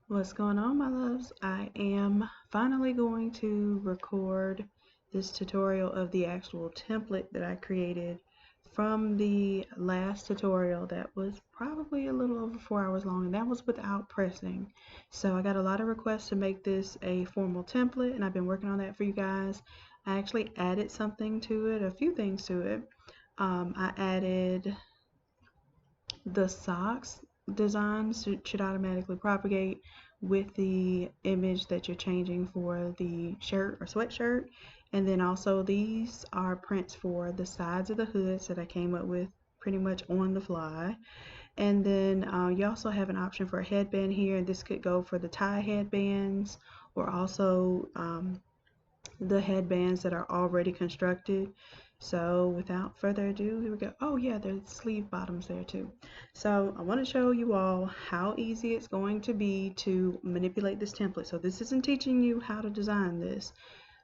What's going on, my loves? I am finally going to record this tutorial of the actual template that I created from the last tutorial that was probably a little over 4 hours long, and that was without pressing. So I got a lot of requests to make this a formal template, and I've been working on that for you guys. I actually added something to it, a few things to it. I added the socks design should automatically propagate with the image that you're changing for the shirt or sweatshirt. And then also these are prints for the sides of the hoods that I came up with pretty much on the fly. And then you also have an option for a headband here, and this could go for the tie headbands or also the headbands that are already constructed. So without further ado, here we go. Oh yeah, there's sleeve bottoms there too. So I want to show you all how easy it's going to be to manipulate this template. So this isn't teaching you how to design this.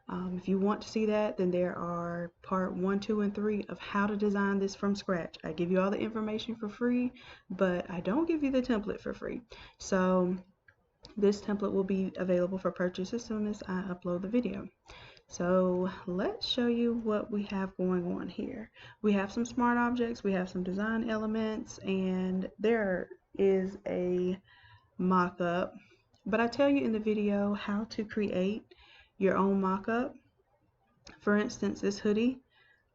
If you want to see that, then there are part 1, 2, and 3 of how to design this from scratch. I give you all the information for free, but I don't give you the template for free. So this template will be available for purchase as soon as I upload the video. So let's show you what we have going on here. We have some smart objects, we have some design elements, and there is a mock-up. But I tell you in the video how to create your own mock-up. For instance, this hoodie,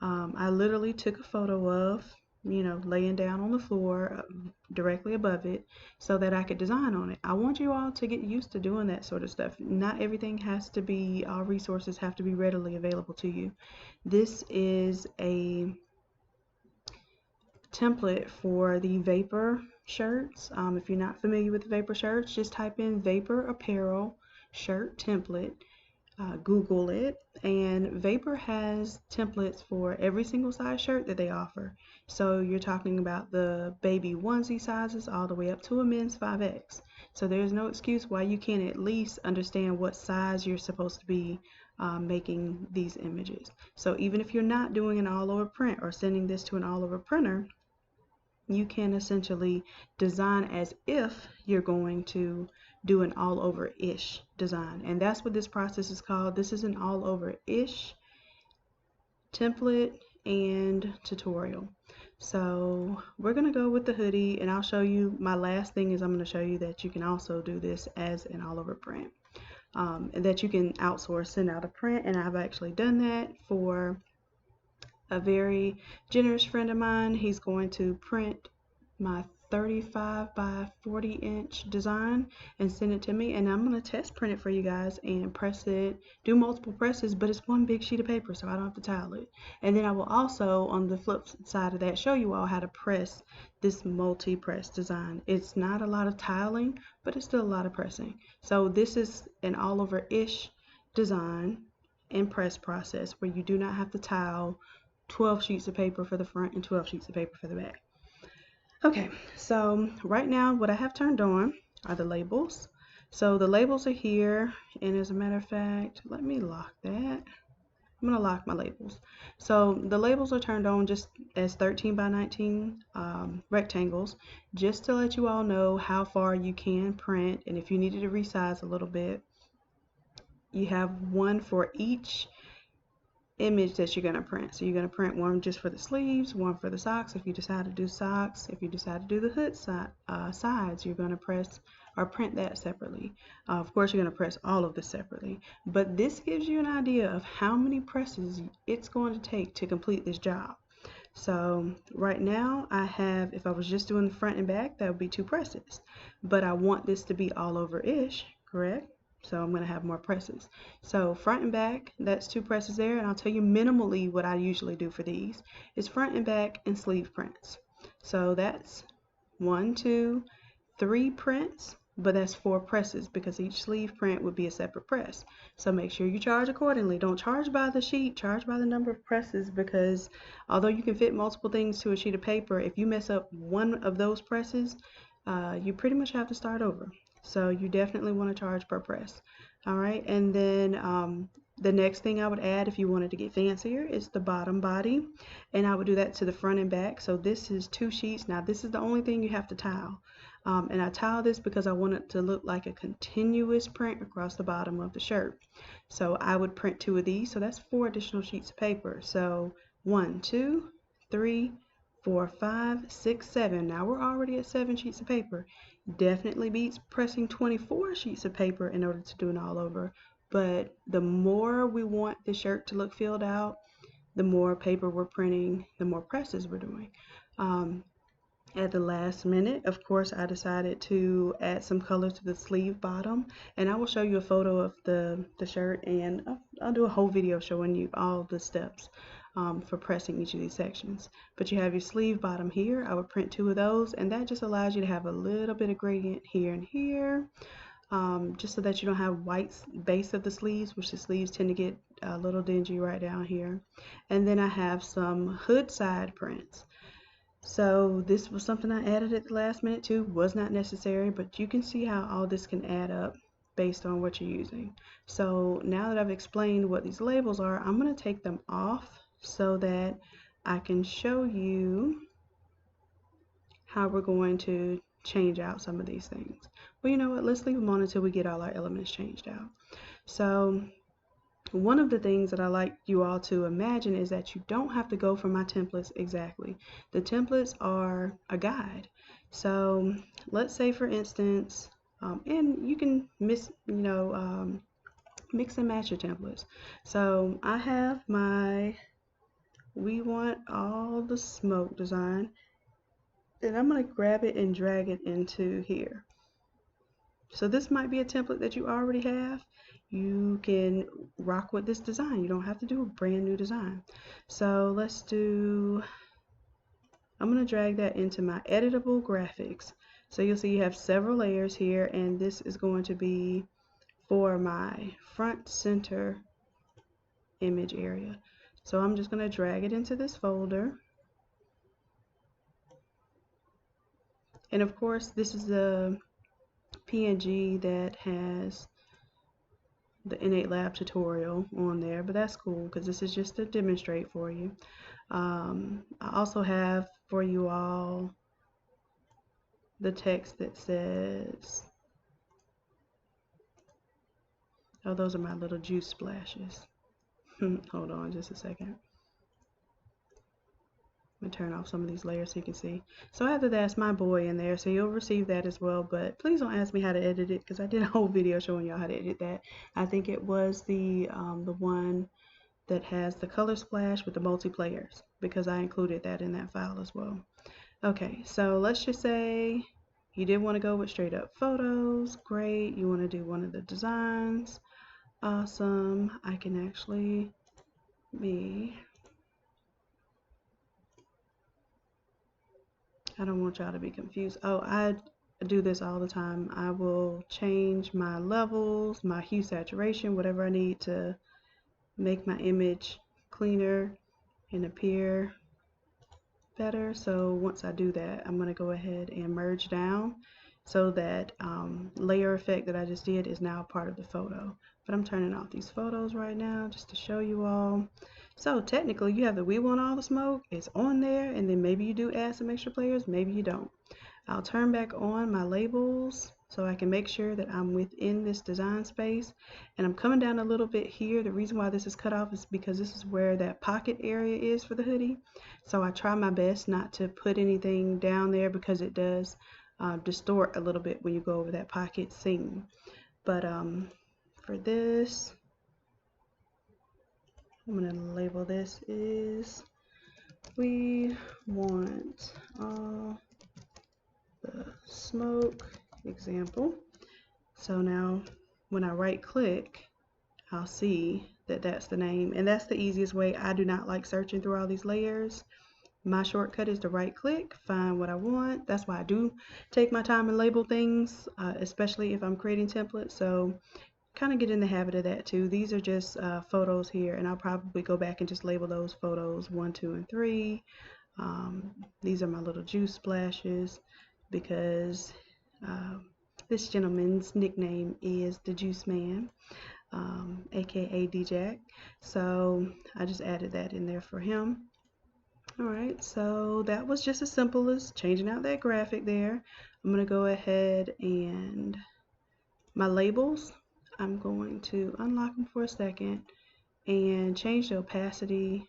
I literally took a photo of, laying down on the floor directly above it so that I could design on it. I want you all to get used to doing that sort of stuff. Not everything has to be, all resources have to be readily available to you. This is a template for the Vapor shirts. If you're not familiar with Vapor shirts, just type in Vapor Apparel shirt template. Google it, and Vapor has templates for every single size shirt that they offer. So you're talking about the baby onesie sizes all the way up to a men's 5X. So there's no excuse why you can't at least understand what size you're supposed to be making these images. So even if you're not doing an all-over print or sending this to an all-over printer, you can essentially design as if you're going to do an all over ish design, and that's what this process is called. This is an all over ish template and tutorial. So we're gonna go with the hoodie, and I'll show you, my last thing is I'm going to show you that you can also do this as an all over print, and that you can outsource, send out a print, and I've actually done that for a very generous friend of mine. He's going to print my 35 by 40 inch design and send it to me, and I'm going to test print it for you guys and press it, do multiple presses, but it's one big sheet of paper so I don't have to tile it. And then I will also, on the flip side of that, show you all how to press this multi-press design. It's not a lot of tiling, but it's still a lot of pressing. So this is an all over ish design and press process where you do not have to tile 12 sheets of paper for the front and 12 sheets of paper for the back. Okay, so right now what I have turned on are the labels. So the labels are here, and as a matter of fact, let me lock that. I'm going to lock my labels. So the labels are turned on just as 13 by 19 rectangles, just to let you all know how far you can print, and if you needed to resize a little bit, you have one for each image that you're going to print. So you're going to print one just for the sleeves, one for the socks if you decide to do socks. If you decide to do the hood sides, you're going to press or print that separately. Of course, you're going to press all of this separately, but this gives you an idea of how many presses it's going to take to complete this job. So right now I have, if I was just doing the front and back, that would be 2 presses, but I want this to be all over ish, correct? So I'm going to have more presses. So front and back, that's 2 presses there, and I'll tell you minimally what I usually do for these is front and back and sleeve prints. So that's 1, 2, 3 prints, but that's 4 presses because each sleeve print would be a separate press. So make sure you charge accordingly. Don't charge by the sheet, charge by the number of presses, because although you can fit multiple things to a sheet of paper, if you mess up one of those presses, you pretty much have to start over. So you definitely want to charge per press. All right, and then the next thing I would add if you wanted to get fancier is the bottom body, and I would do that to the front and back. So this is 2 sheets. Now this is the only thing you have to tile. And I tile this because I want it to look like a continuous print across the bottom of the shirt. So I would print 2 of these, so that's 4 additional sheets of paper. So 1, 2, 3, 4, 5, 6, 7. Now we're already at 7 sheets of paper. Definitely beats pressing 24 sheets of paper in order to do it all over. But the more we want the shirt to look filled out, the more paper we're printing, the more presses we're doing. At the last minute, of course, I decided to add some color to the sleeve bottom, and I will show you a photo of the shirt, and I'll do a whole video showing you all the steps for pressing each of these sections. But you have your sleeve bottom here. I would print 2 of those, and that just allows you to have a little bit of gradient here and here, just so that you don't have white base of the sleeves, which the sleeves tend to get a little dingy right down here. And then I have some hood side prints. So this was something I added at the last minute too, was not necessary, but you can see how all this can add up based on what you're using. So now that I've explained what these labels are, I'm going to take them off so that I can show you how we're going to change out some of these things. Well, you know what, let's leave them on until we get all our elements changed out. So one of the things that I like you all to imagine is that you don't have to go for my templates exactly. The templates are a guide. So let's say, for instance, and you can mix and match your templates. So I have my "We Want All the Smoke" design, and I'm going to grab it and drag it into here. So this might be a template that you already have. You can rock with this design. You don't have to do a brand new design. So let's do, I'm going to drag that into my editable graphics. So you'll see you have several layers here, and this is going to be for my front center image area. So I'm just going to drag it into this folder. And of course, this is the PNG that has the Innate Lab tutorial on there, but that's cool because this is just to demonstrate for you. I also have for you all the text that says, oh, those are my little juice splashes. Hold on just a second. I'm gonna turn off some of these layers so you can see. So after that's my boy in there, so you'll receive that as well, but please don't ask me how to edit it because I did a whole video showing y'all how to edit that. I think it was the one that has the color splash with the multiplayers, because I included that in that file as well. Okay, so let's just say you did want to go with straight up photos. Great. You want to do one of the designs. Awesome. I can actually I don't want y'all to be confused. Oh, I do this all the time. I will change my levels, my hue, saturation, whatever I need to make my image cleaner and appear better. So once I do that, I'm going to go ahead and merge down so that layer effect that I just did is now part of the photo. But I'm turning off these photos right now just to show you all. So technically you have the "We Want All the Smoke" it's on there, and then maybe you do add some extra players, maybe you don't. I'll turn back on my labels so I can make sure that I'm within this design space, and I'm coming down a little bit here. The reason why this is cut off is because this is where that pocket area is for the hoodie, so I try my best not to put anything down there because it does distort a little bit when you go over that pocket seam. But for this, I'm going to label this is "We Want All the Smoke" example. So now when I right click, I'll see that that's the name, and that's the easiest way. I do not like searching through all these layers. My shortcut is to right click, find what I want. That's why I do take my time and label things, especially if I'm creating templates. So kind of get in the habit of that too. These are just photos here, and I'll probably go back and just label those photos 1, 2, and 3. These are my little juice splashes because this gentleman's nickname is the Juice Man, aka D-Jack. So I just added that in there for him. Alright, so that was just as simple as changing out that graphic there. I'm going to go ahead and my labels, I'm going to unlock them for a second and change the opacity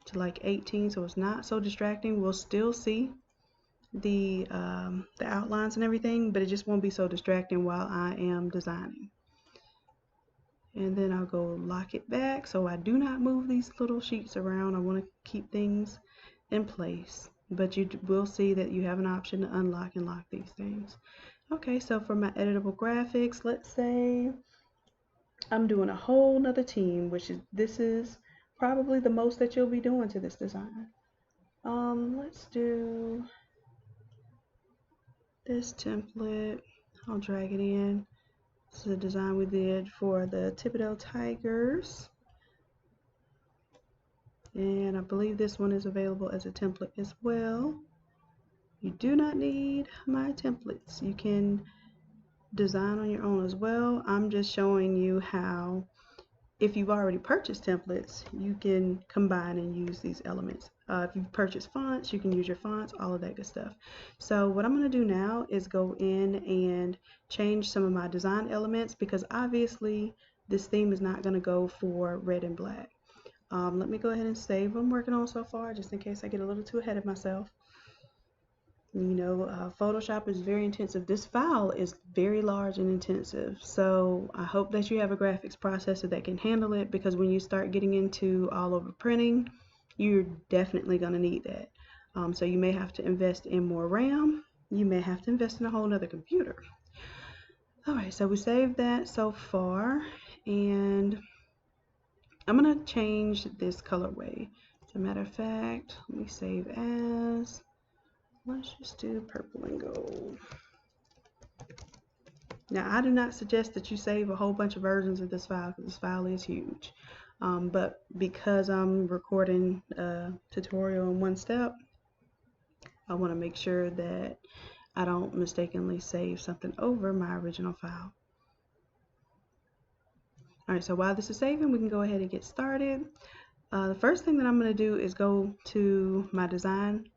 to like 18 so it's not so distracting. We'll still see the outlines and everything, but it just won't be so distracting while I am designing. And then I'll go lock it back so I do not move these little sheets around. I want to keep things in place, but you will see that you have an option to unlock and lock these things. Okay, so for my editable graphics, let's say I'm doing a whole nother team, which is, this is probably the most that you'll be doing to this design. Let's do this template. I'll drag it in. This is a design we did for the Thibodeau Tigers. And I believe this one is available as a template as well. You do not need my templates. You can design on your own as well. I'm just showing you how, if you've already purchased templates, you can combine and use these elements. If you've purchased fonts, you can use your fonts, all of that good stuff. So what I'm going to do now is go in and change some of my design elements, because obviously this theme is not going to go for red and black. Let me go ahead and save what I'm working on so far, just in case I get a little too ahead of myself. You know, Photoshop is very intensive. This file is very large and intensive, so I hope that you have a graphics processor that can handle it, because when you start getting into all over printing, you're definitely going to need that. So you may have to invest in more RAM. You may have to invest in a whole nother computer. Alright, so we saved that so far, and I'm going to change this colorway. As a matter of fact, let me save as. Let's just do purple and gold. Now, I do not suggest that you save a whole bunch of versions of this file, because this file is huge. But because I'm recording a tutorial in one step, I want to make sure that I don't mistakenly save something over my original file. Alright, so while this is saving, we can go ahead and get started. The first thing that I'm going to do is go to my design.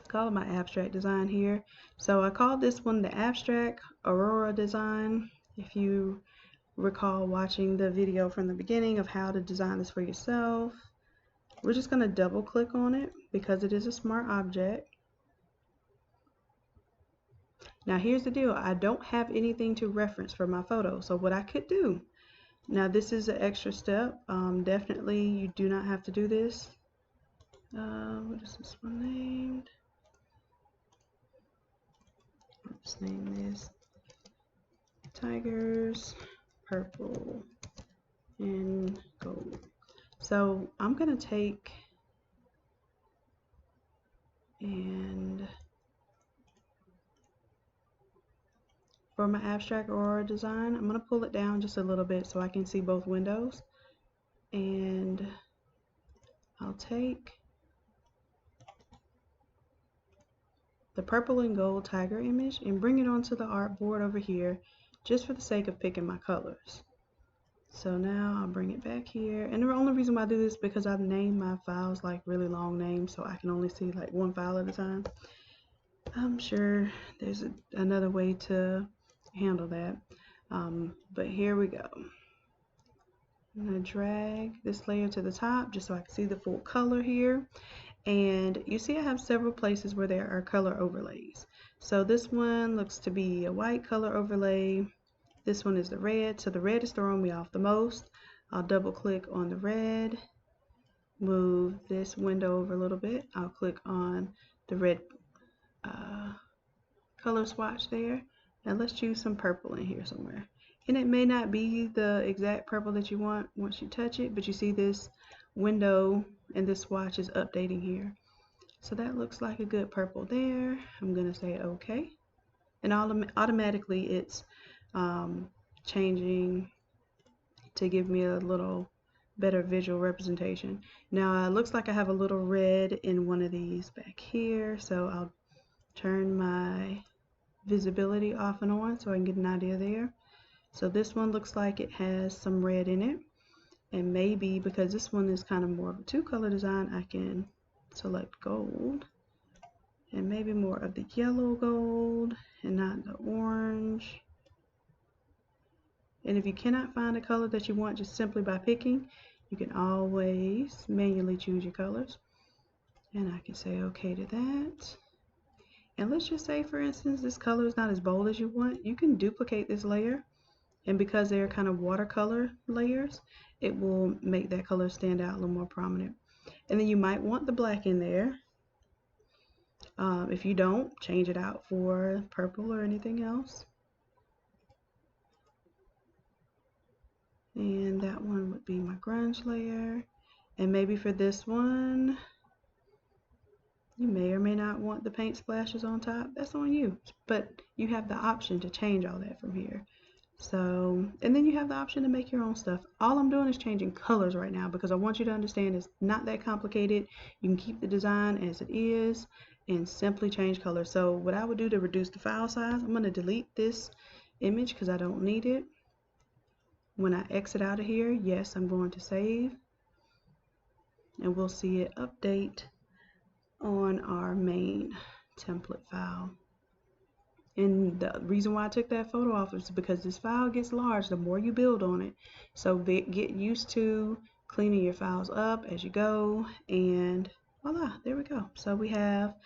Call it my abstract design here. So I called this one the abstract Aurora design. If you recall watching the video from the beginning of how to design this for yourself, we're just going to double click on it because it is a smart object. Now here's the deal, I don't have anything to reference for my photo, so what I could do, now this is an extra step, definitely you do not have to do this. What is this one named? Let's name this Tigers Purple and Gold. So I'm gonna take and for my abstract Aurora design, I'm gonna pull it down just a little bit so I can see both windows, and I'll take the purple and gold tiger image and bring it onto the artboard over here, just for the sake of picking my colors. So now I'll bring it back here, and the only reason why I do this is because I've named my files like really long names, so I can only see like one file at a time. I'm sure there's another way to handle that, but here we go. I'm going to drag this layer to the top just so I can see the full color here. And you see I have several places where there are color overlays. So this one looks to be a white color overlay. This one is the red, so the red is throwing me off the most. I'll double click on the red, move this window over a little bit. I'll click on the red color swatch there, and let's choose some purple in here somewhere. And it may not be the exact purple that you want once you touch it, but you see this window and this swatch is updating here. So that looks like a good purple there. I'm gonna say okay, and automatically it's changing to give me a little better visual representation. Now it looks like I have a little red in one of these back here, so I'll turn my visibility off and on so I can get an idea there. So this one looks like it has some red in it, and maybe because this one is kind of more of a two-color design, I can select gold and maybe more of the yellow gold and not the orange. And if you cannot find a color that you want just simply by picking, you can always manually choose your colors. And I can say okay to that. And let's just say, for instance, this color is not as bold as you want. You can duplicate this layer, and because they're kind of watercolor layers, it will make that color stand out a little more prominent. And then you might want the black in there. If you don't, change it out for purple or anything else. And that one would be my grunge layer. And maybe for this one, you may or may not want the paint splashes on top. That's on you. But you have the option to change all that from here. So, and then you have the option to make your own stuff. All I'm doing is changing colors right now because I want you to understand it's not that complicated. You can keep the design as it is and simply change colors. So what I would do to reduce the file size, I'm going to delete this image because I don't need it. When I exit out of here, yes, I'm going to save, and we'll see it update on our main template file. And the reason why I took that photo off is because this file gets large the more you build on it. So get used to cleaning your files up as you go, and voila, there we go. So we have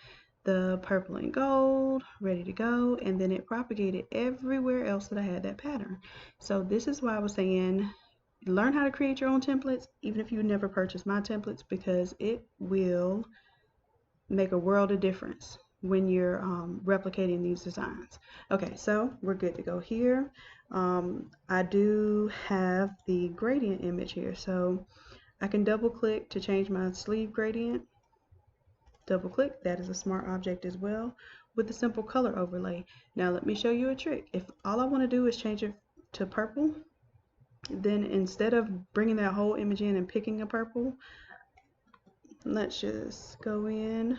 the purple and gold ready to go, and then it propagated everywhere else that I had that pattern. So this is why I was saying learn how to create your own templates, even if you never purchase my templates, because it will make a world of difference when you're replicating these designs. Okay, so we're good to go here. I do have the gradient image here, so I can double click to change my sleeve gradient. Double click, that is a smart object as well, with the simple color overlay. Now let me show you a trick. If all I want to do is change it to purple, then instead of bringing that whole image in and picking a purple, let's just go in.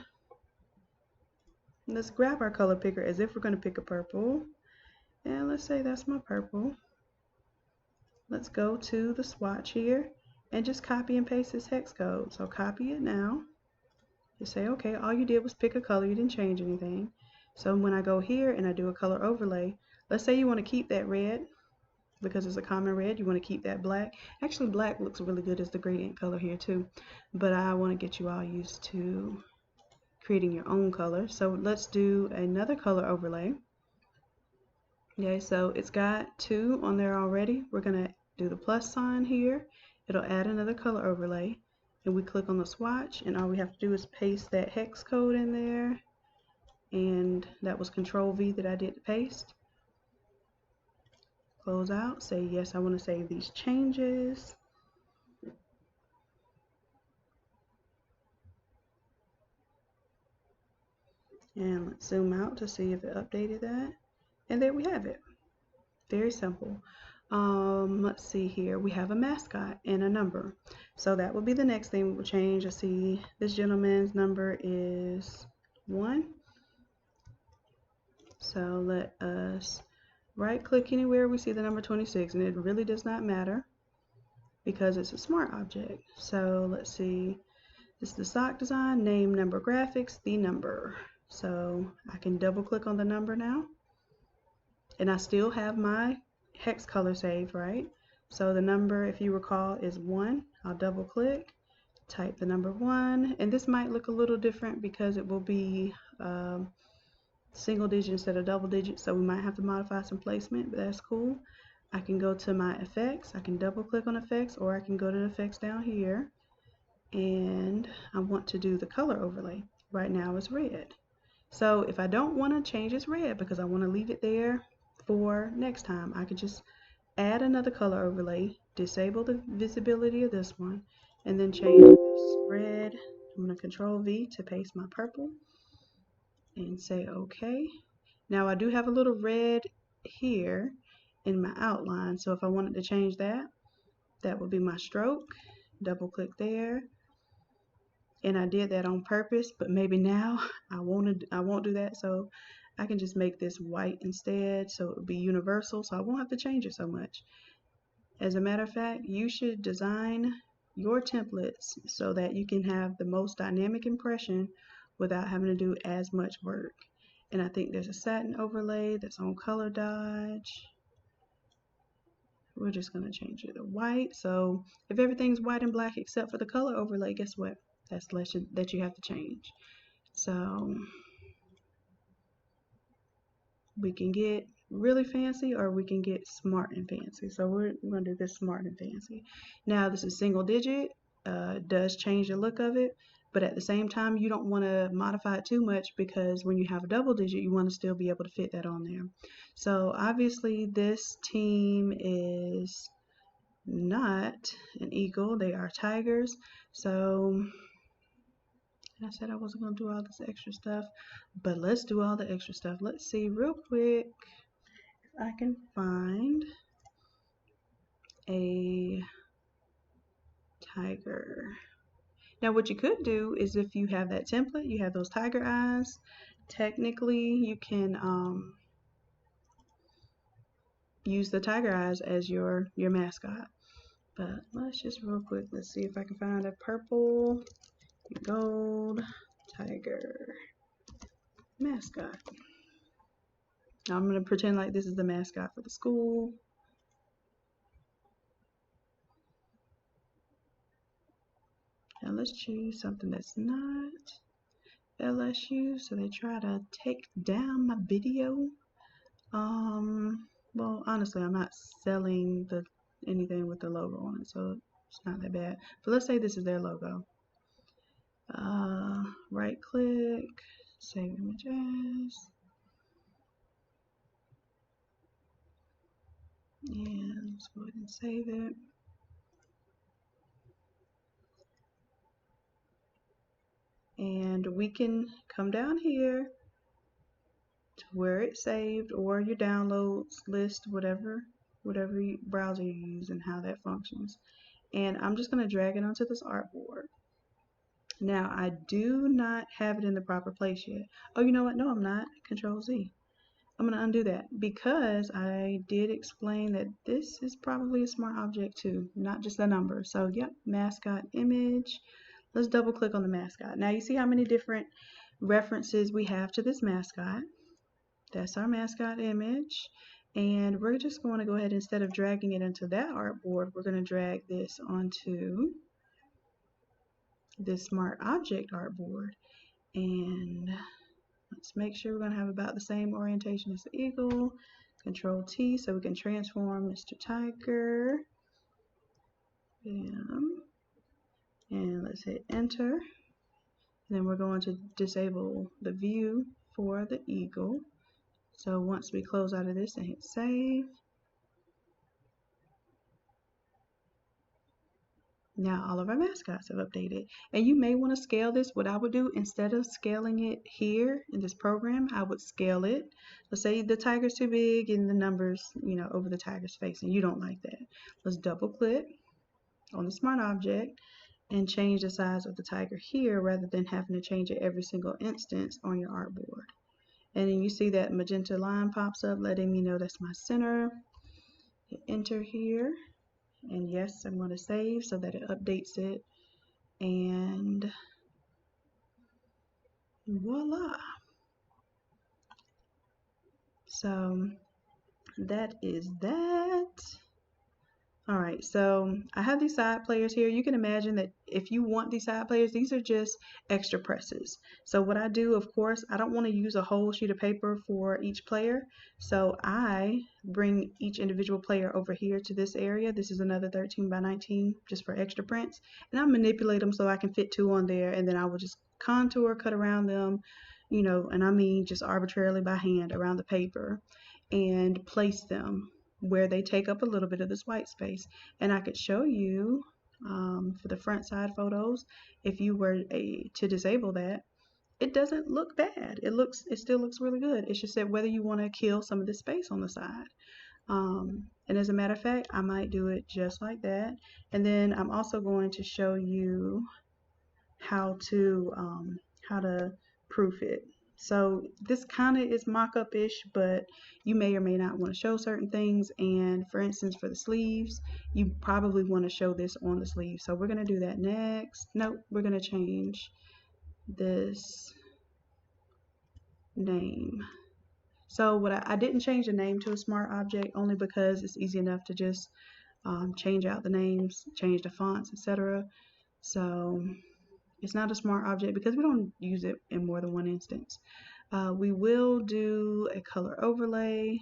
Let's grab our color picker as if we're going to pick a purple, and let's say that's my purple. Let's go to the swatch here and just copy and paste this hex code. So copy it now. You say, okay, all you did was pick a color, you didn't change anything. So when I go here and I do a color overlay, let's say you want to keep that red because it's a common red, you want to keep that black. Actually, black looks really good as the gradient color here too, but I want to get you all used to creating your own color. So let's do another color overlay. Okay, so it's got 2 on there already. We're going to do the plus sign here. It'll add another color overlay. And we click on the swatch, and all we have to do is paste that hex code in there, and that was Control V that I did to paste. Close out, say yes, I want to save these changes. And let's zoom out to see if it updated that. And there we have it. Very simple. Let's see here. We have a mascot and a number. So that will be the next thing we will change. I see this gentleman's number is 1. So let us right click anywhere we see the number 26, and it really does not matter because it's a smart object. So let's see. This is the sock design, name, number, graphics, the number. So I can double click on the number now. And I still have my hex color saved, right? So the number, if you recall, is 1. I'll double click, type the number 1, and this might look a little different because it will be single digit instead of double digit, so we might have to modify some placement, but that's cool. I can go to my effects, I can double click on effects, or I can go to the effects down here, and I want to do the color overlay. Right now it's red. So if I don't want to change its red because I want to leave it there for next time, I could just add another color overlay, disable the visibility of this one, and then change this red. I'm going to Control V to paste my purple and say okay. Now I do have a little red here in my outline, so if I wanted to change that, that would be my stroke. Double click there. And I did that on purpose, but maybe now I won't do that, so I can just make this white instead, so it would be universal, so I won't have to change it so much. As a matter of fact, you should design your templates so that you can have the most dynamic impression without having to do as much work. And I think there's a satin overlay that's on color dodge. We're just going to change it to white. So if everything's white and black except for the color overlay, guess what? That's that you have to change. So we can get really fancy or we can get smart and fancy. So we're going to do this smart and fancy. Now this is single digit. Does change the look of it, but at the same time you don't want to modify it too much, because when you have a double digit you want to still be able to fit that on there. So obviously this team is not an eagle, they are tigers. So I said I wasn't going to do all this extra stuff, but let's do all the extra stuff. Let's see real quick if I can find a tiger. Now what you could do is, if you have that template, you have those tiger eyes, technically you can use the tiger eyes as your mascot. But let's just real quick, let's see if I can find a purple gold tiger mascot. Now I'm going to pretend like this is the mascot for the school. Now let's choose something that's not LSU, so they try to take down my video. Well, honestly, I'm not selling anything with the logo on it, so it's not that bad. But let's say this is their logo. Right click, save image as, and let's go ahead and save it. And we can come down here to where it's saved, or your downloads list, whatever browser you use and how that functions. And I'm just going to drag it onto this artboard. Now I do not have it in the proper place yet. Oh, you know what? No, I'm not. Control Z. I'm going to undo that, because I did explain that this is probably a smart object too, not just a number. So yep, mascot image. Let's double click on the mascot. Now you see how many different references we have to this mascot. That's our mascot image. And we're just going to go ahead, instead of dragging it into that artboard, we're going to drag this onto this smart object artboard. And let's make sure we're going to have about the same orientation as the eagle. Control T so we can transform Mr. Tiger. Bam. And let's hit enter. And then we're going to disable the view for the eagle. So once we close out of this and hit save, now all of our mascots have updated. And you may want to scale this. What I would do, instead of scaling it here in this program, I would scale it. Let's say the tiger's too big and the numbers, over the tiger's face, and you don't like that. Let's double click on the smart object and change the size of the tiger here, rather than having to change it every single instance on your artboard. And then you see that magenta line pops up, letting me know that's my center. Hit enter here. And yes, I'm going to save so that it updates it. And voila. So that is that. All right, so I have these side players here. You can imagine that if you want these side players, these are just extra presses. So what I do, of course, I don't want to use a whole sheet of paper for each player. So I bring each individual player over here to this area. This is another 13 by 19 just for extra prints. And I manipulate them so I can fit 2 on there. And then I will just contour, cut around them, and I mean just arbitrarily by hand around the paper, and place them where they take up a little bit of this white space. And I could show you for the front side photos, if you were to disable that, it doesn't look bad. It still looks really good. It's just that whether you want to kill some of the space on the side. And as a matter of fact, I might do it just like that. And then I'm also going to show you how to proof it. So this kind of is mock-up-ish, but you may or may not want to show certain things. And for instance, for the sleeves, you probably want to show this on the sleeve. So we're going to do that next. Nope, we're going to change this name. So what I didn't change the name to a smart object only because it's easy enough to just change out the names, change the fonts, etc. So it's not a smart object because we don't use it in more than one instance. We will do a color overlay.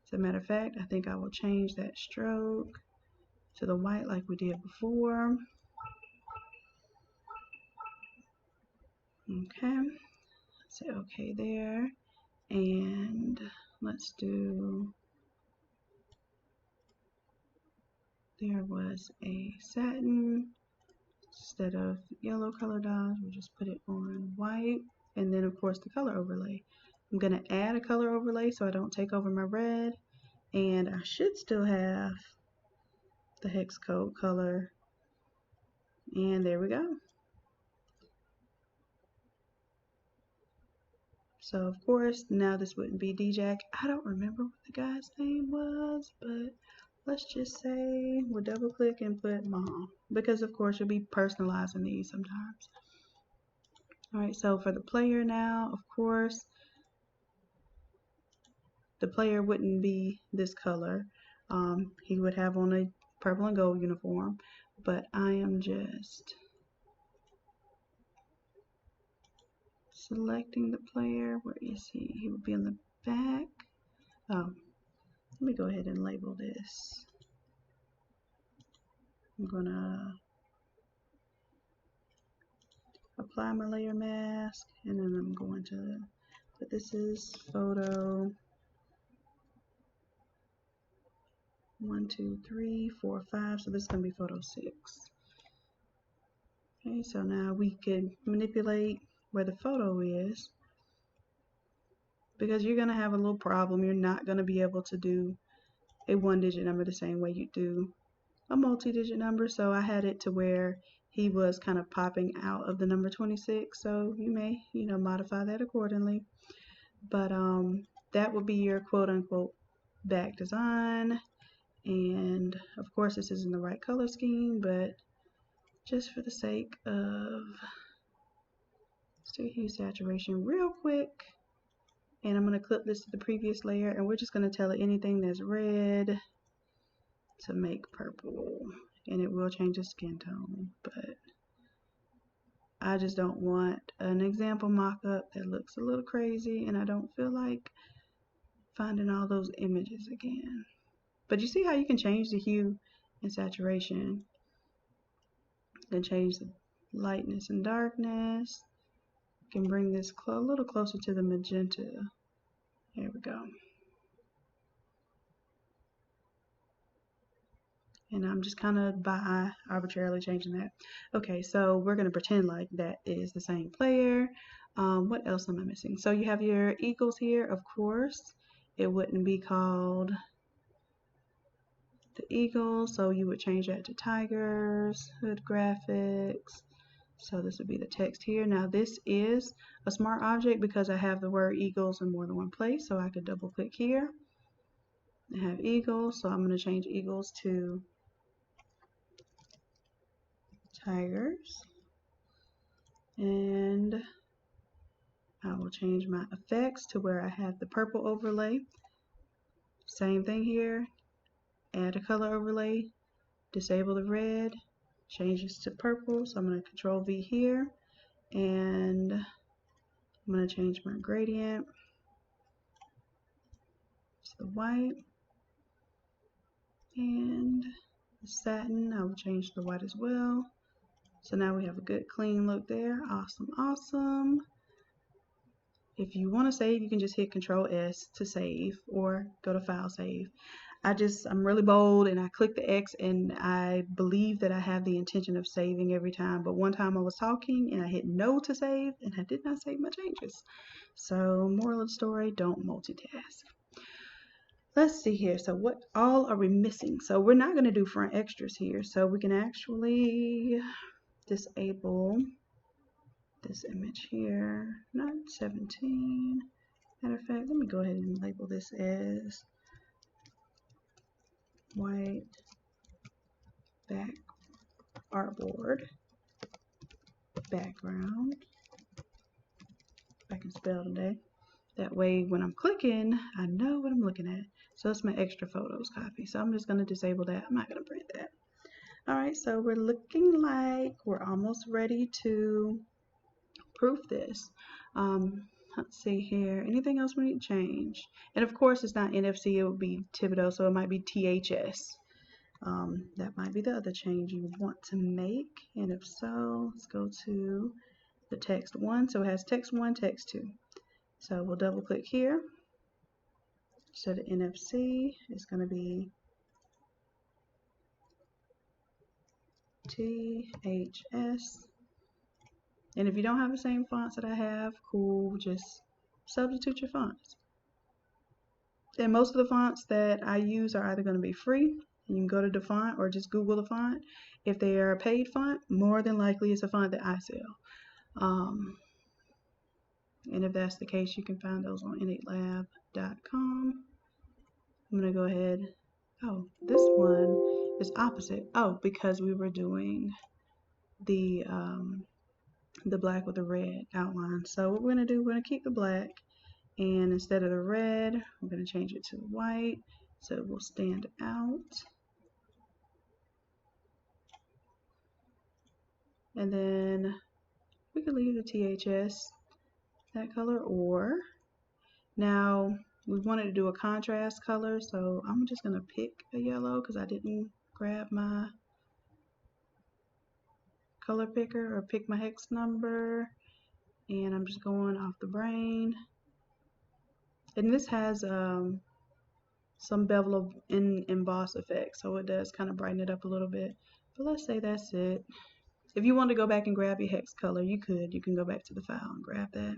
As a matter of fact, I think I will change that stroke to the white like we did before. Okay, say okay there, and let's do, there was a satin. Instead of yellow color dots, we'll just put it on white, and then of course the color overlay. I'm going to add a color overlay so I don't take over my red, and I should still have the hex code color, and there we go. So of course now this wouldn't be D-Jack. I don't remember what the guy's name was, but let's just say we'll double click and put Mom, because of course you'll be personalizing these sometimes. Alright, so for the player now, of course the player wouldn't be this color. He would have on a purple and gold uniform, but I am just selecting the player. Where is he? He would be in the back. Oh, let me go ahead and label this. I'm gonna apply my layer mask, and then I'm going to, but this is photo 1, 2, 3, 4, 5. So this is gonna be photo 6. Okay, so now we can manipulate where the photo is, because you're going to have a little problem. You're not going to be able to do a 1-digit number the same way you do a multi-digit number. So I had it to where he was kind of popping out of the number 26. So you may, modify that accordingly. But that would be your quote-unquote back design. And of course this isn't the right color scheme, but just for the sake of, let's hue saturation real quick. And I'm going to clip this to the previous layer, and we're just going to tell it anything that's red to make purple, and it will change the skin tone. But I just don't want an example mock-up that looks a little crazy, and I don't feel like finding all those images again. But you see how you can change the hue and saturation. You can change the lightness and darkness. You can bring this a little closer to the magenta. There we go. And I'm just kind of by arbitrarily changing that. Okay, so we're going to pretend like that is the same player. What else am I missing? So you have your eagles here, of course. It wouldn't be called the eagles, so you would change that to tigers, hood graphics. So this would be the text here. Now this is a smart object because I have the word eagles in more than one place, so I could double click here and have eagles. So I'm going to change eagles to tigers, and I will change my effects to where I have the purple overlay. Same thing here, add a color overlay, disable the red, change this to purple. So I'm going to control V here, and I'm going to change my gradient to the white, and the satin I will change to white as well. So now we have a good clean look there. Awesome, awesome. If you want to save, you can just hit Control S to save, or go to File, Save. I'm really bold, and I click the X, and I believe that I have the intention of saving every time. But one time I was talking and I hit no to save, and I did not save my changes. So moral of the story, don't multitask. Let's see here. So what all are we missing? So we're not going to do front extras here. So we can actually disable this image here, not 17. Matter of fact, let me go ahead and label this as white back artboard background. If I can spell today. That way when I'm clicking, I know what I'm looking at. So it's my extra photos copy. So I'm just going to disable that. I'm not going to print that. Alright, so we're looking like we're almost ready to proof this. Let's see here. Anything else we need to change? And of course it's not NFC, it would be Thibodeau, so it might be THS. That might be the other change you want to make. And if so, let's go to the text 1. So it has text 1, text 2. So we'll double click here. Instead of NFC, it's going to be THS. And if you don't have the same fonts that I have, cool, just substitute your fonts. And most of the fonts that I use are either going to be free. You can go to the font or just Google the font. If they are a paid font, more than likely it's a font that I sell. And if that's the case, you can find those on innatelab.com. I'm going to go ahead. Oh, this one is opposite. Oh, because we were doing the black with the red outline. So what we're going to do, we're going to keep the black, and instead of the red, we're going to change it to white so it will stand out. And then we could leave the THS that color, or now we wanted to do a contrast color, so I'm just going to pick a yellow because I didn't grab my color picker or pick my hex number, and I'm just going off the brain. And this has some bevel of emboss effect, so it does kind of brighten it up a little bit. But let's say that's it. If you want to go back and grab your hex color, you could. You can go back to the file and grab that.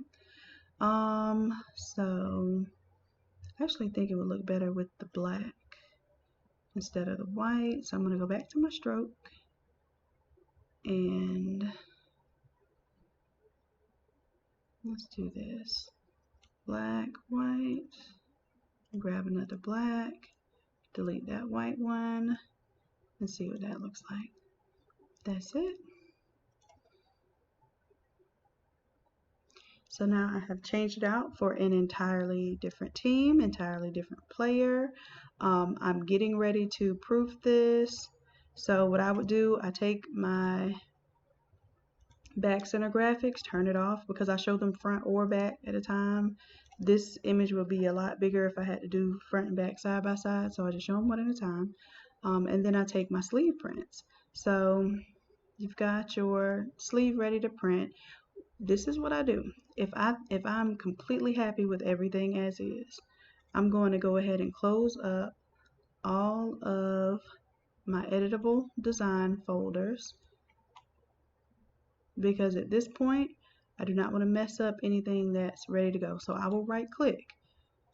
So I actually think it would look better with the black instead of the white. So I'm going to go back to my stroke and let's do this. Black, white, grab another black, delete that white one, and see what that looks like. That's it. So now I have changed it out for an entirely different team, entirely different player. I'm getting ready to proof this. So what I would do, I take my back center graphics, turn it off because I show them front or back at a time. This image would be a lot bigger if I had to do front and back side by side, so I just show them one at a time. And then I take my sleeve prints. So you've got your sleeve ready to print. This is what I do. If I'm completely happy with everything as is, I'm going to go ahead and close up all of my editable design folders, because at this point I do not want to mess up anything that's ready to go. So I will right click,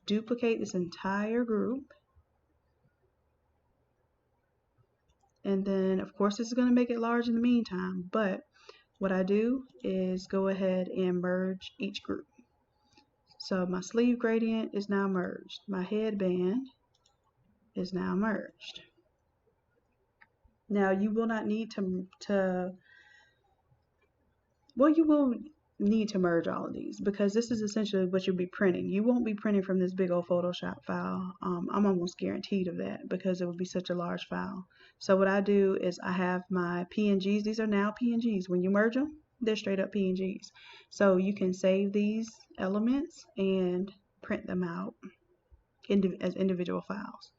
duplicate this entire group, and then of course this is going to make it large in the meantime, but what I do is go ahead and merge each group. So my sleeve gradient is now merged. My headband is now merged. Now you will not need well, you will need to merge all of these because this is essentially what you'll be printing. You won't be printing from this big old Photoshop file. I'm almost guaranteed of that because it would be such a large file. So what I do is I have my PNGs. These are now PNGs. When you merge them, they're straight up PNGs. So you can save these elements and print them out as individual files.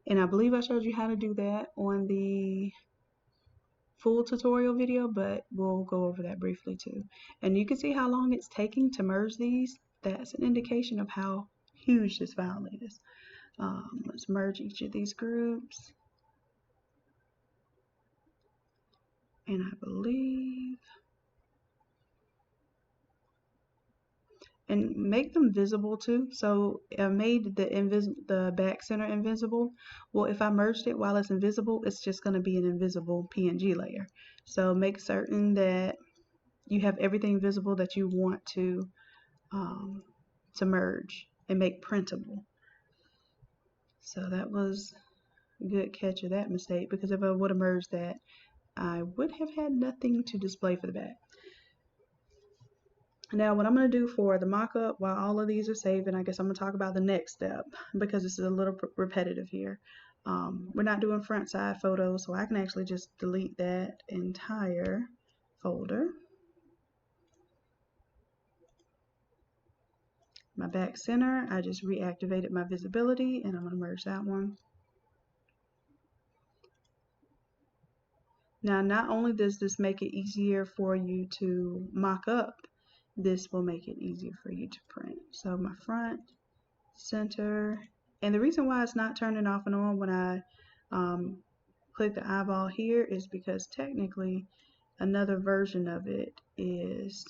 And I believe I showed you how to do that on the full tutorial video, but we'll go over that briefly too. And you can see how long it's taking to merge these. That's an indication of how huge this file is. Let's merge each of these groups. And I believe, and make them visible too. So I made the back center invisible. Well, if I merged it while it's invisible, it's just going to be an invisible PNG layer. So make certain that you have everything visible that you want to merge and make printable. So that was a good catch of that mistake, because if I would have merged that, I would have had nothing to display for the back. Now what I'm going to do for the mock-up, while all of these are saving, I guess I'm going to talk about the next step because this is a little repetitive here. We're not doing front side photos, so I can actually just delete that entire folder. My back center, I just reactivated my visibility, and I'm going to merge that one. Now, not only does this make it easier for you to mock up, this will make it easier for you to print. So my front, center, and the reason why it's not turning off and on when I click the eyeball here is because technically another version of it is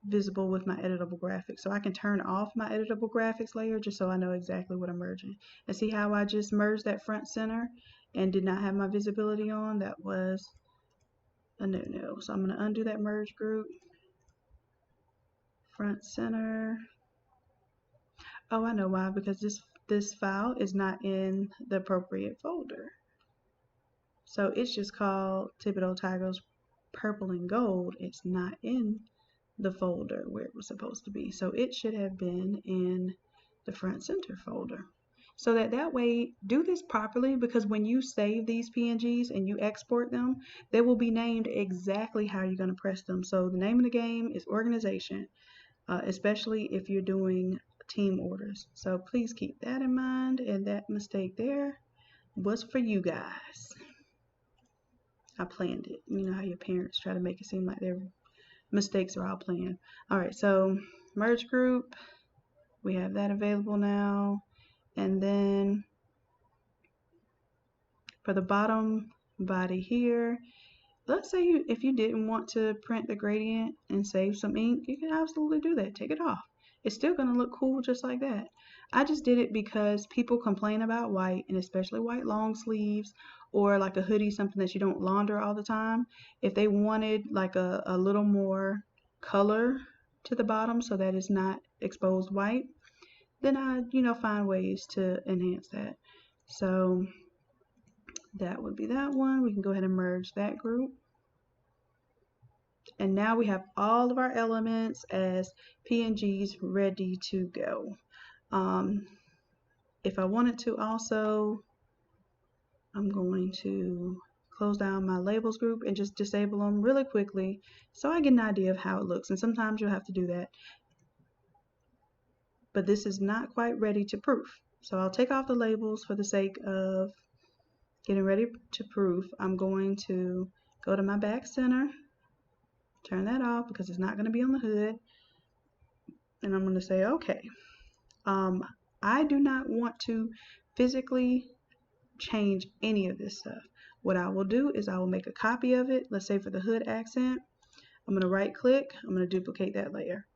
visible with my editable graphics. So I can turn off my editable graphics layer just so I know exactly what I'm merging. And see how I just merged that front center and did not have my visibility on? That was a no-no. So I'm going to undo that merge group. Front center. Oh, I know why, because this file is not in the appropriate folder. So it's just called Thibodeau Tigers Purple and Gold. It's not in the folder where it was supposed to be. So it should have been in the front center folder. So that way, do this properly, because when you save these PNGs and you export them, they will be named exactly how you're going to press them. So the name of the game is organization, especially if you're doing team orders. So please keep that in mind, and that mistake there was for you guys. I planned it. You know how your parents try to make it seem like their mistakes are all planned. All right, so merge group, we have that available now. And then for the bottom body here, let's say if you didn't want to print the gradient and save some ink, you can absolutely do that. Take it off. It's still going to look cool just like that. I just did it because people complain about white, and especially white long sleeves or like a hoodie, something that you don't launder all the time. If they wanted like a little more color to the bottom so that it's not exposed white, then I, find ways to enhance that. So that would be that one. We can go ahead and merge that group. And now we have all of our elements as PNGs ready to go. If I wanted to also, I'm going to close down my labels group and just disable them really quickly so I get an idea of how it looks. And sometimes you'll have to do that. But this is not quite ready to proof. So I'll take off the labels for the sake of getting ready to proof. I'm going to go to my back center, turn that off because it's not going to be on the hood, and I'm going to say okay. I do not want to physically change any of this stuff. What I will do is I will make a copy of it. Let's say for the hood accent, I'm going to right click, I'm going to duplicate that layer,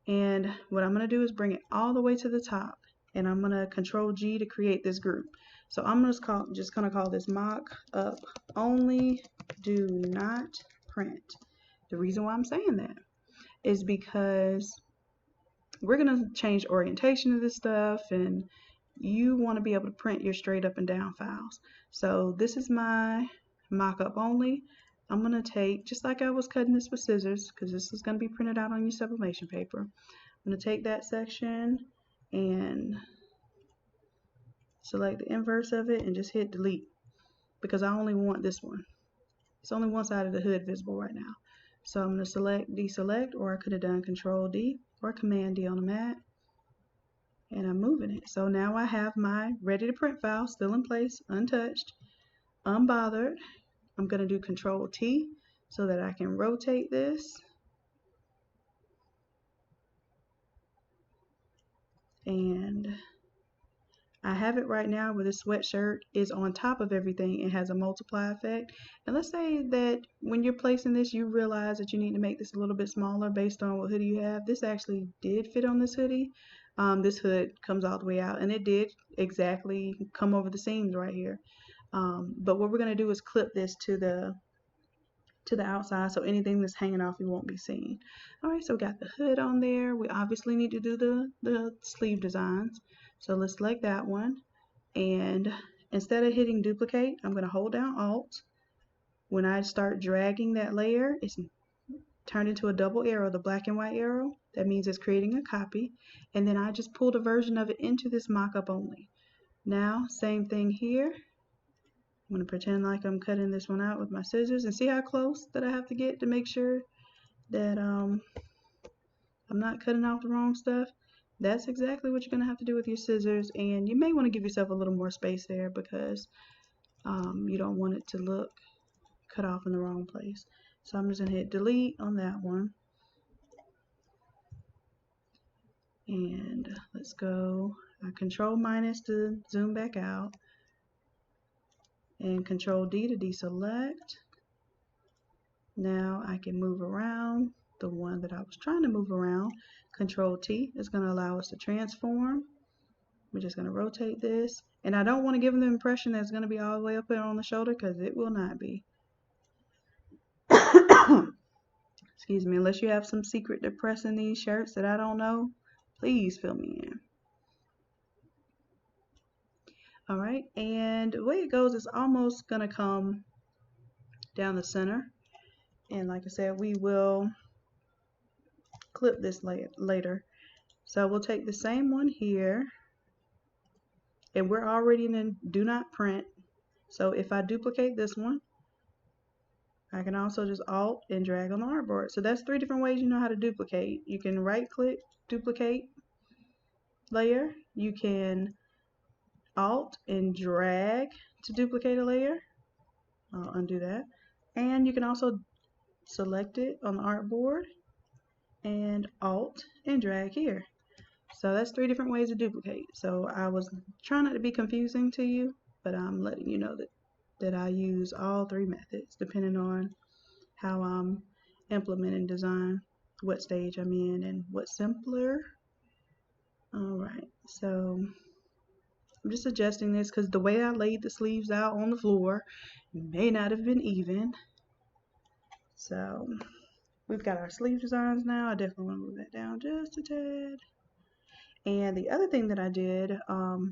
and what I'm going to do is bring it all the way to the top, and I'm going to Control G to create this group. So I'm just going to call this mock up only, do not print. The reason why I'm saying that is because we're going to change orientation of this stuff, and you want to be able to print your straight up and down files. So this is my mock up only. I'm going to take, just like I was cutting this with scissors, because this is going to be printed out on your sublimation paper. I'm going to take that section and select the inverse of it and just hit delete, because I only want this one. It's only one side of the hood visible right now. So I'm going to select, deselect, or I could have done Control D or Command D on the mat, and I'm moving it. So now I have my ready to print file still in place, untouched, unbothered. I'm going to do Control T so that I can rotate this. And I have it right now where the sweatshirt is on top of everything and has a multiply effect. And let's say that when you're placing this, you realize that you need to make this a little bit smaller based on what hoodie you have. This actually did fit on this hoodie. This hood comes all the way out, and it did exactly come over the seams right here. But what we're going to do is clip this to the outside, so anything that's hanging off you won't be seen. Alright, so we got the hood on there. We obviously need to do the sleeve designs. So let's select that one, and instead of hitting duplicate, I'm going to hold down Alt. When I start dragging that layer, it's turned into a double arrow, the black and white arrow. That means it's creating a copy. And then I just pulled a version of it into this MockUp only. Now, same thing here. I'm going to pretend like I'm cutting this one out with my scissors, and see how close that I have to get to make sure that I'm not cutting off the wrong stuff. That's exactly what you're going to have to do with your scissors, and you may want to give yourself a little more space there because you don't want it to look cut off in the wrong place. So I'm just going to hit delete on that one. And let's go Control minus to zoom back out, and Control D to deselect. Now I can move around the one that I was trying to move around. Control T is going to allow us to transform. We're just going to rotate this, and I don't want to give them the impression that it's going to be all the way up there on the shoulder, because it will not be. Excuse me, unless you have some secret to press in these shirts that I don't know, please fill me in. Alright, and the way it goes is almost going to come down the center. And like I said, we will clip this later. So we'll take the same one here, and we're already in do not print. So if I duplicate this one, I can also just Alt and drag on the artboard. So that's 3 different ways you know how to duplicate. You can right click, duplicate layer. You can Alt and drag to duplicate a layer. I'll undo that. And you can also select it on the artboard and Alt and drag here. So that's 3 different ways to duplicate. So I was trying not to be confusing to you, but I'm letting you know that I use all 3 methods depending on how I'm implementing design, what stage I'm in, and what's simpler. Alright, so I'm just adjusting this because the way I laid the sleeves out on the floor may not have been even. So we've got our sleeve designs now. I definitely want to move that down just a tad. And the other thing that I did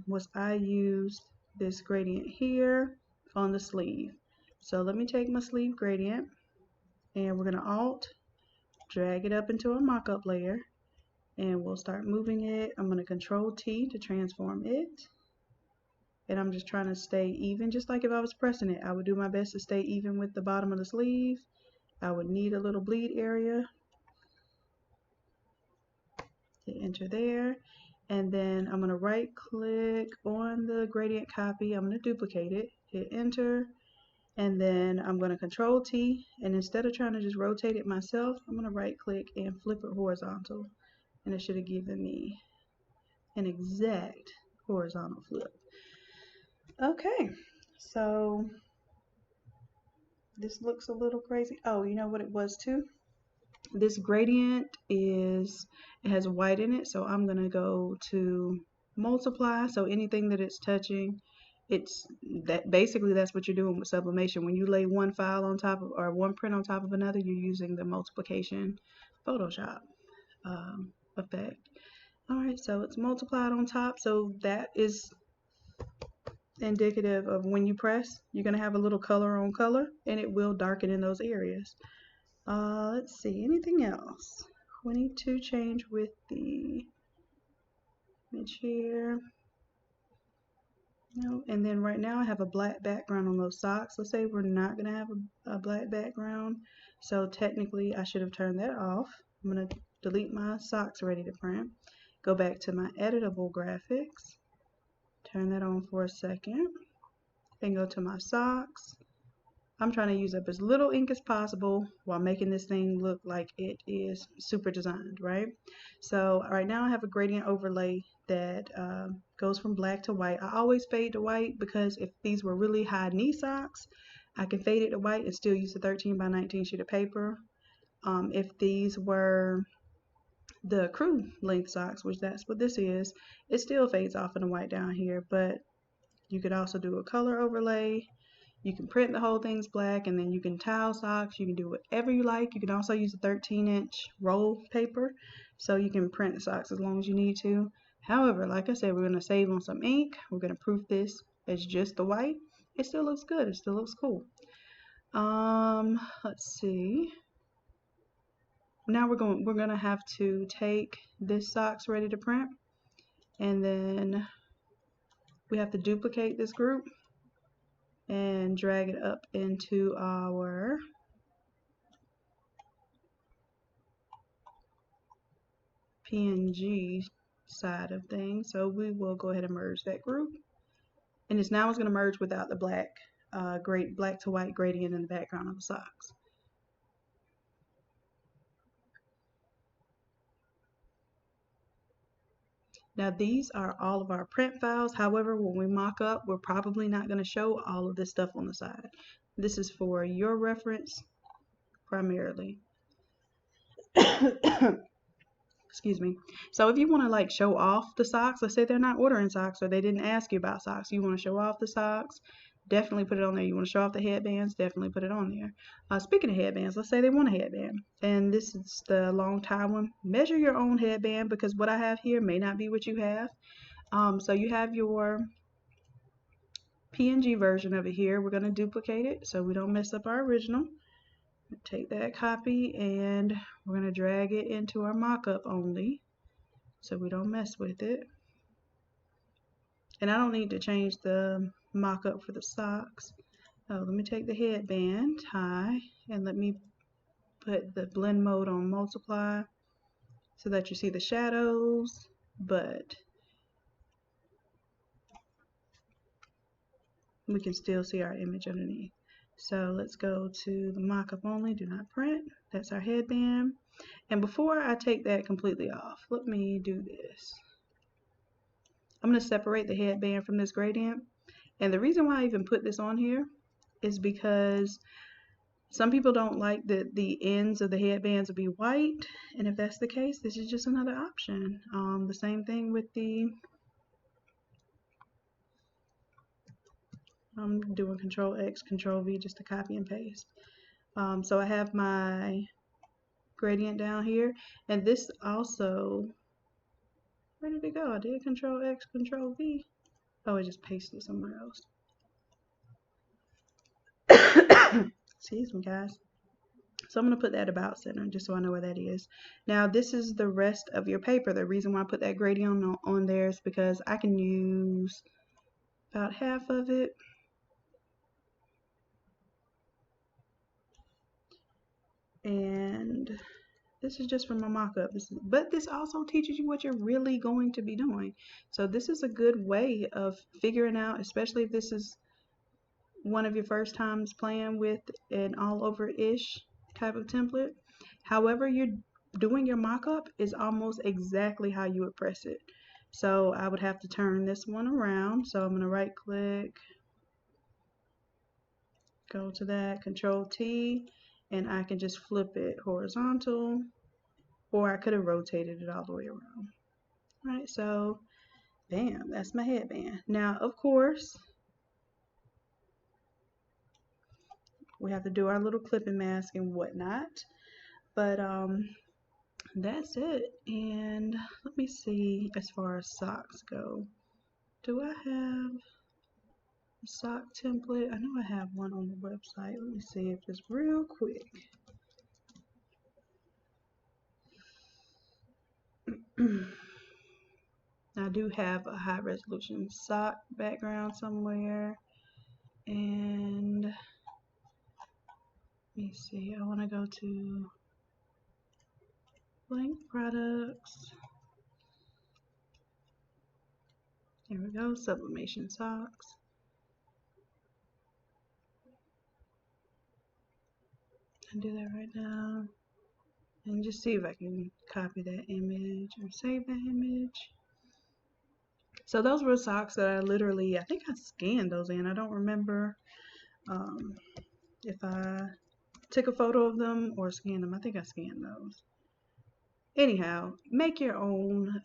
was I used this gradient here on the sleeve. So let me take my sleeve gradient, and we're going to Alt, drag it up into a MockUp layer, and we'll start moving it. I'm going to Control T to transform it. And I'm just trying to stay even, just like if I was pressing it. I would do my best to stay even with the bottom of the sleeve. I would need a little bleed area. Hit enter there. And then I'm going to right click on the gradient copy. I'm going to duplicate it, hit enter, and then I'm going to Control T, and instead of trying to just rotate it myself, I'm going to right click and flip it horizontal, and it should have given me an exact horizontal flip. Okay, so this looks a little crazy. Oh, you know what it was too? This gradient it has white in it, so I'm going to go to multiply. So anything that it's touching, basically that's what you're doing with sublimation. When you lay one file on top of, or one print on top of another, you're using the multiplication Photoshop effect. Alright, so it's multiplied on top, so that is indicative of when you press, you're going to have a little color on color, and it will darken in those areas. Let's see, anything else? We need to change with the image here. No, and then right now I have a black background on those socks. Let's say we're not going to have a black background, so technically I should have turned that off. I'm going to delete my socks ready to print. Go back to my editable graphics. Turn that on for a second. Then go to my socks. I'm trying to use up as little ink as possible while making this thing look like it is super designed, right? So right now I have a gradient overlay that goes from black to white. I always fade to white because if these were really high knee socks, I can fade it to white and still use the 13 by 19 sheet of paper. If these were the crew length socks, which that's what this is, it still fades off in the white down here, but you could also do a color overlay. You can print the whole thing's black, and then you can tile socks. You can do whatever you like. You can also use a 13-inch roll paper, so you can print the socks as long as you need to. However, like I said, we're going to save on some ink. We're going to proof this as just the white. It still looks good. It still looks cool. Let's see. now we're gonna have to take this socks ready to print, and then we have to duplicate this group and drag it up into our PNG side of things. So we will go ahead and merge that group, and it's going to merge without the black black to white gradient in the background of the socks. Now these are all of our print files. However, when we mock up, we're probably not going to show all of this stuff on the side. This is for your reference primarily. Excuse me. So if you want to like show off the socks, let's say they're not ordering socks or they didn't ask you about socks, you want to show off the socks, definitely put it on there. You want to show off the headbands, definitely put it on there. Speaking of headbands, let's say they want a headband, and this is the long tie one. Measure your own headband, because what I have here may not be what you have. So you have your PNG version of it here. We're going to duplicate it so we don't mess up our original. Take that copy and we're going to drag it into our mock-up only so we don't mess with it. And I don't need to change the mock-up for the socks. Oh, let me take the headband tie and let me put the blend mode on multiply so that you see the shadows, but we can still see our image underneath. So let's go to the mock-up only, do not print. That's our headband. And before I take that completely off, let me do this. I'm going to separate the headband from this gradient. And the reason why I even put this on here is because some people don't like that the ends of the headbands will be white. And if that's the case, this is just another option. The same thing with the, I'm doing Control X, Control V just to copy and paste. So I have my gradient down here, and this also, where did it go? I did Control X, Control V. Oh, I just pasted it somewhere else. Excuse me, guys. So I'm going to put that about center just so I know where that is. Now this is the rest of your paper. The reason why I put that gradient on there is because I can use about half of it. And this is just from my mock-up. But this also teaches you what you're really going to be doing. So this is a good way of figuring out, especially if this is one of your first times playing with an all-over-ish type of template. However you're doing your mock-up is almost exactly how you would press it. So I would have to turn this one around. So I'm going to right-click, go to that, Control T, and I can just flip it horizontal, or I could have rotated it all the way around. All right, so bam, that's my headband. Now, of course, we have to do our little clipping mask and whatnot, but that's it. And let me see, as far as socks go, do I have a sock template? I know I have one on the website. Let me see if it's real quick. I do have a high resolution sock background somewhere, and let me see, I want to go to blank products. Here we go, Sublimation socks. I'll do that right now and just see if I can copy that image or save that image. So those were socks that I literally, I think I scanned those in. I don't remember if I took a photo of them or scanned them. I think I scanned those. Anyhow, make your own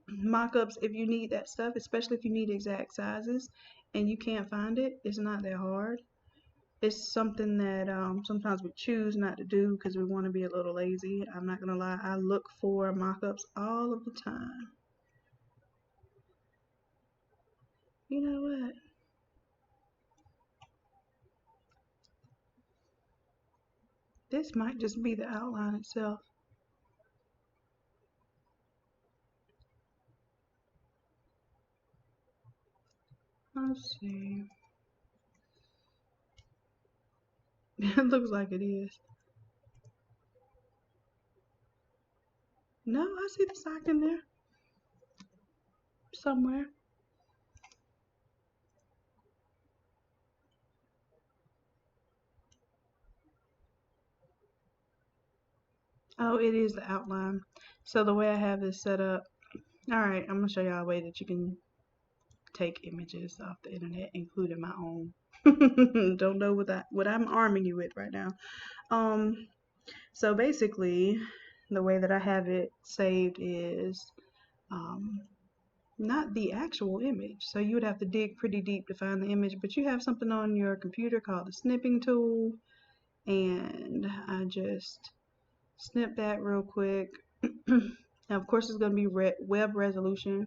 mock-ups if you need that stuff, especially if you need exact sizes and you can't find it. It's not that hard. It's something that sometimes we choose not to do because we want to be a little lazy. I'm not gonna lie, I look for mock-ups all of the time. You know what? This might just be the outline itself. Let's see. It looks like it is. No, I see the sock in there somewhere. Oh, it is the outline. So the way I have this set up, alright, I'm gonna show y'all a way that you can take images off the internet, including my own. Don't know what I'm arming you with right now. So basically, the way that I have it saved is not the actual image. So you would have to dig pretty deep to find the image, but you have something on your computer called the Snipping Tool, and I just snip that real quick. Now, of course, it's going to be web resolution.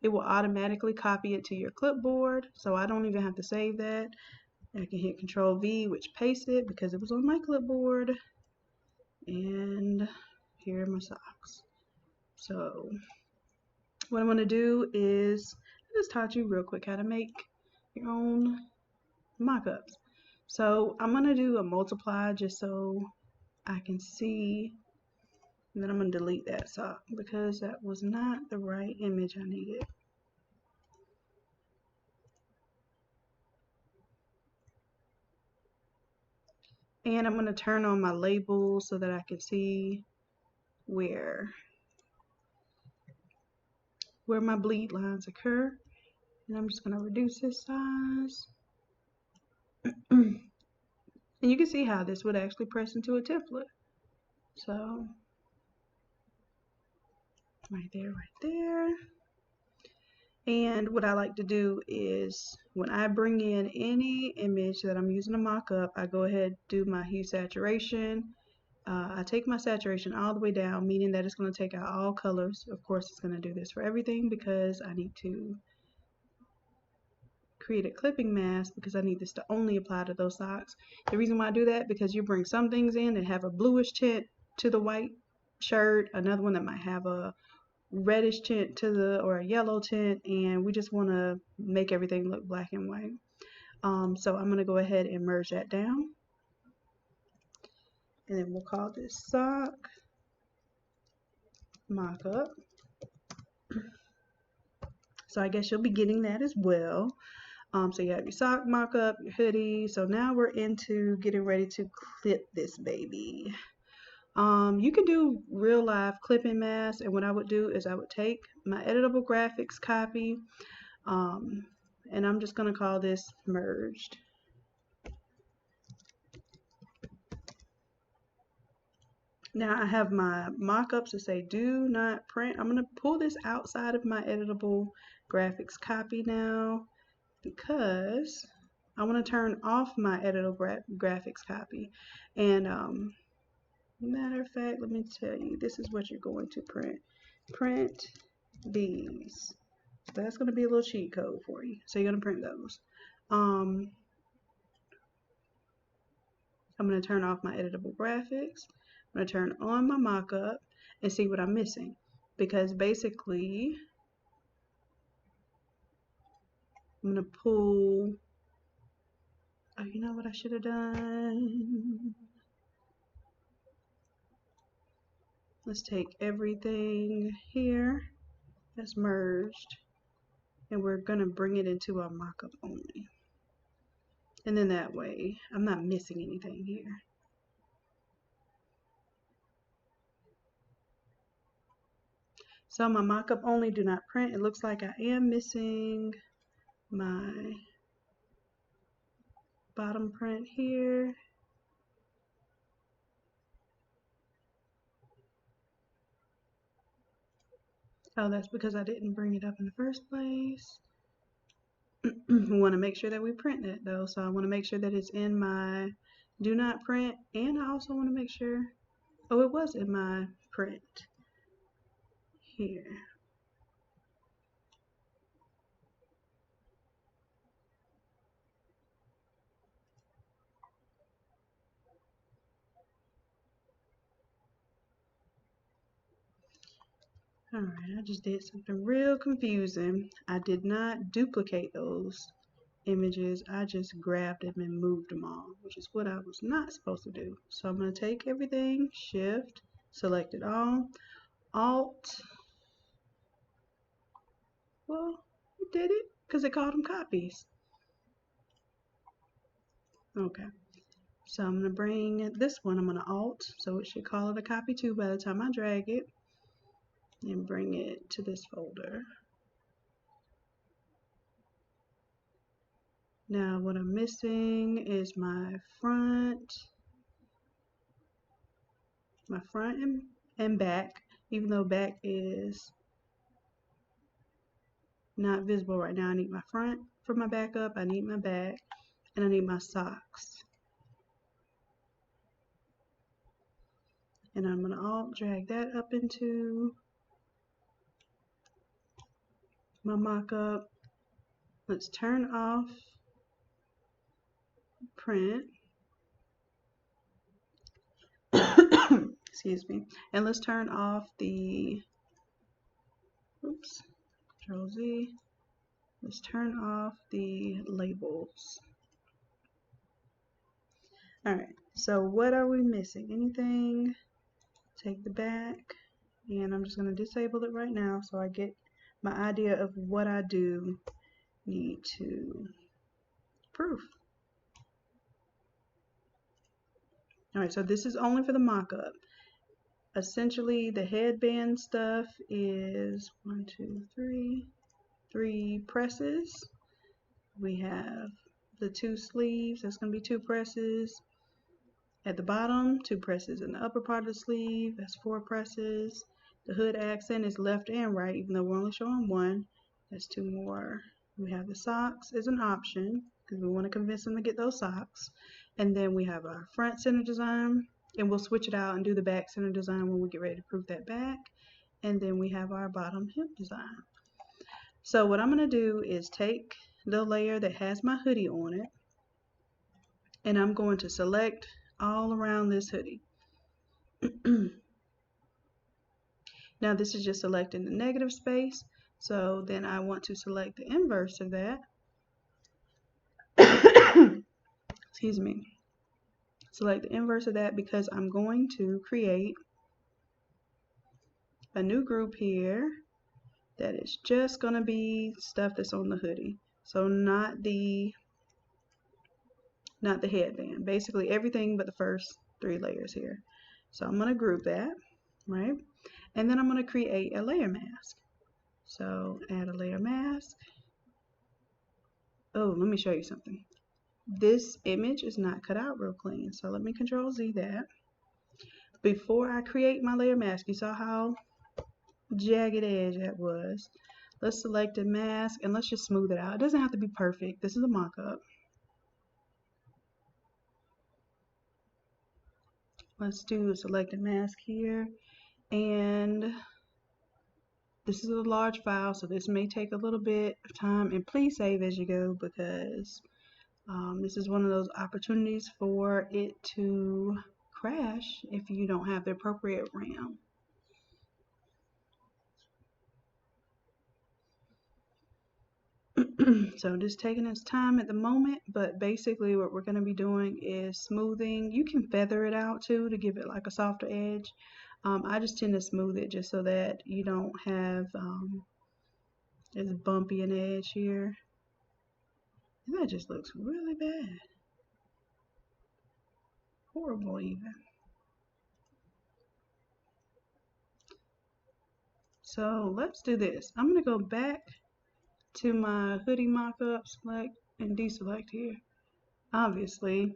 It will automatically copy it to your clipboard, so I don't even have to save that. I can hit Control V, which pastes it because it was on my clipboard. And here are my socks. So what I'm going to do is, I just taught you real quick how to make your own mock-ups. So I'm going to do a multiply just so I can see. And then I'm going to delete that sock because that was not the right image I needed. And I'm going to turn on my labels so that I can see where my bleed lines occur. And I'm just going to reduce this size. And you can see how this would actually press into a template. So right there. And what I like to do is when I bring in any image that I'm using to mock up, I go ahead and do my hue saturation. I take my saturation all the way down, meaning that it's going to take out all colors. Of course, it's going to do this for everything because I need to create a clipping mask because I need this to only apply to those socks. The reason why I do that, because you bring some things in that have a bluish tint to the white shirt, another one that might have a reddish tint to the, or a yellow tint, and we just want to make everything look black and white. So I'm going to go ahead and merge that down, and then we'll call this sock mock-up. So I guess you'll be getting that as well. So you have your sock mock-up, your hoodie. So now we're into getting ready to clip this baby. You can do real live clipping masks, and what I would do is I would take my editable graphics copy, and I'm just going to call this merged. Now I have my mock-ups that say do not print. I'm going to pull this outside of my editable graphics copy now because I want to turn off my editable graphics copy. And matter of fact, let me tell you, this is what you're going to print. Print these. So that's going to be a little cheat code for you. So you're going to print those. I'm going to turn off my editable graphics. I'm going to turn on my mock-up and see what I'm missing. Because basically, I'm going to pull, oh, you know what I should have done? Let's take everything here that's merged, and we're going to bring it into our mock-up only. And then that way, I'm not missing anything here. So my mock-up only do not print. It looks like I am missing my bottom print here. Oh, that's because I didn't bring it up in the first place. We want to make sure that we print that though. So I want to make sure that it's in my do not print, and I also want to make sure, oh, it was in my print here. Alright, I just did something real confusing. I did not duplicate those images. I just grabbed them and moved them all, which is what I was not supposed to do. So I'm going to take everything, Shift, select it all, Alt. Well, it did it because it called them copies. Okay, so I'm going to bring this one, I'm going to Alt, so it should call it a copy too by the time I drag it, and bring it to this folder. Now what I'm missing is my front and back, even though back is not visible right now. I need my front for my backup, I need my back, and I need my socks. And I'm going to alt drag that up into my mock-up. Let's turn off print. Excuse me. And let's turn off the, oops, Control Z. Let's turn off the labels. Alright, so what are we missing? Anything? Take the back, and I'm just going to disable it right now so I get my idea of what I do need to proof. Alright, so this is only for the mock-up. Essentially, the headband stuff is 1, 2, 3, 3 presses. We have the 2 sleeves, that's going to be 2 presses. At the bottom, 2 presses in the upper part of the sleeve, that's 4 presses. The hood accent is left and right, even though we're only showing 1. That's 2 more. We have the socks as an option, because we want to convince them to get those socks. And then we have our front center design, and we'll switch it out and do the back center design when we get ready to proof that back. And then we have our bottom hip design. So what I'm going to do is take the layer that has my hoodie on it, and I'm going to select all around this hoodie. Now this is just selecting the negative space, so then I want to select the inverse of that. Excuse me. Select the inverse of that because I'm going to create a new group here that is just going to be stuff that's on the hoodie. So not the headband. Basically everything but the first 3 layers here. So I'm going to group that, right? And then I'm going to create a layer mask. So add a layer mask. Oh, let me show you something. This image is not cut out real clean. So let me Control Z that. Before I create my layer mask, you saw how jagged edge that was. Let's select a mask and let's just smooth it out. It doesn't have to be perfect. This is a mock-up. Let's do a selected mask here, and this is a large file, so this may take a little bit of time, and please save as you go because this is one of those opportunities for it to crash if you don't have the appropriate RAM. So just taking its time at the moment, but basically what we're going to be doing is smoothing. You can feather it out too to give it like a softer edge. I just tend to smooth it just so that you don't have as bumpy an edge here. And that just looks really bad. Horrible even. So let's do this. I'm going to go back to my hoodie mock-up, select and deselect here. Obviously,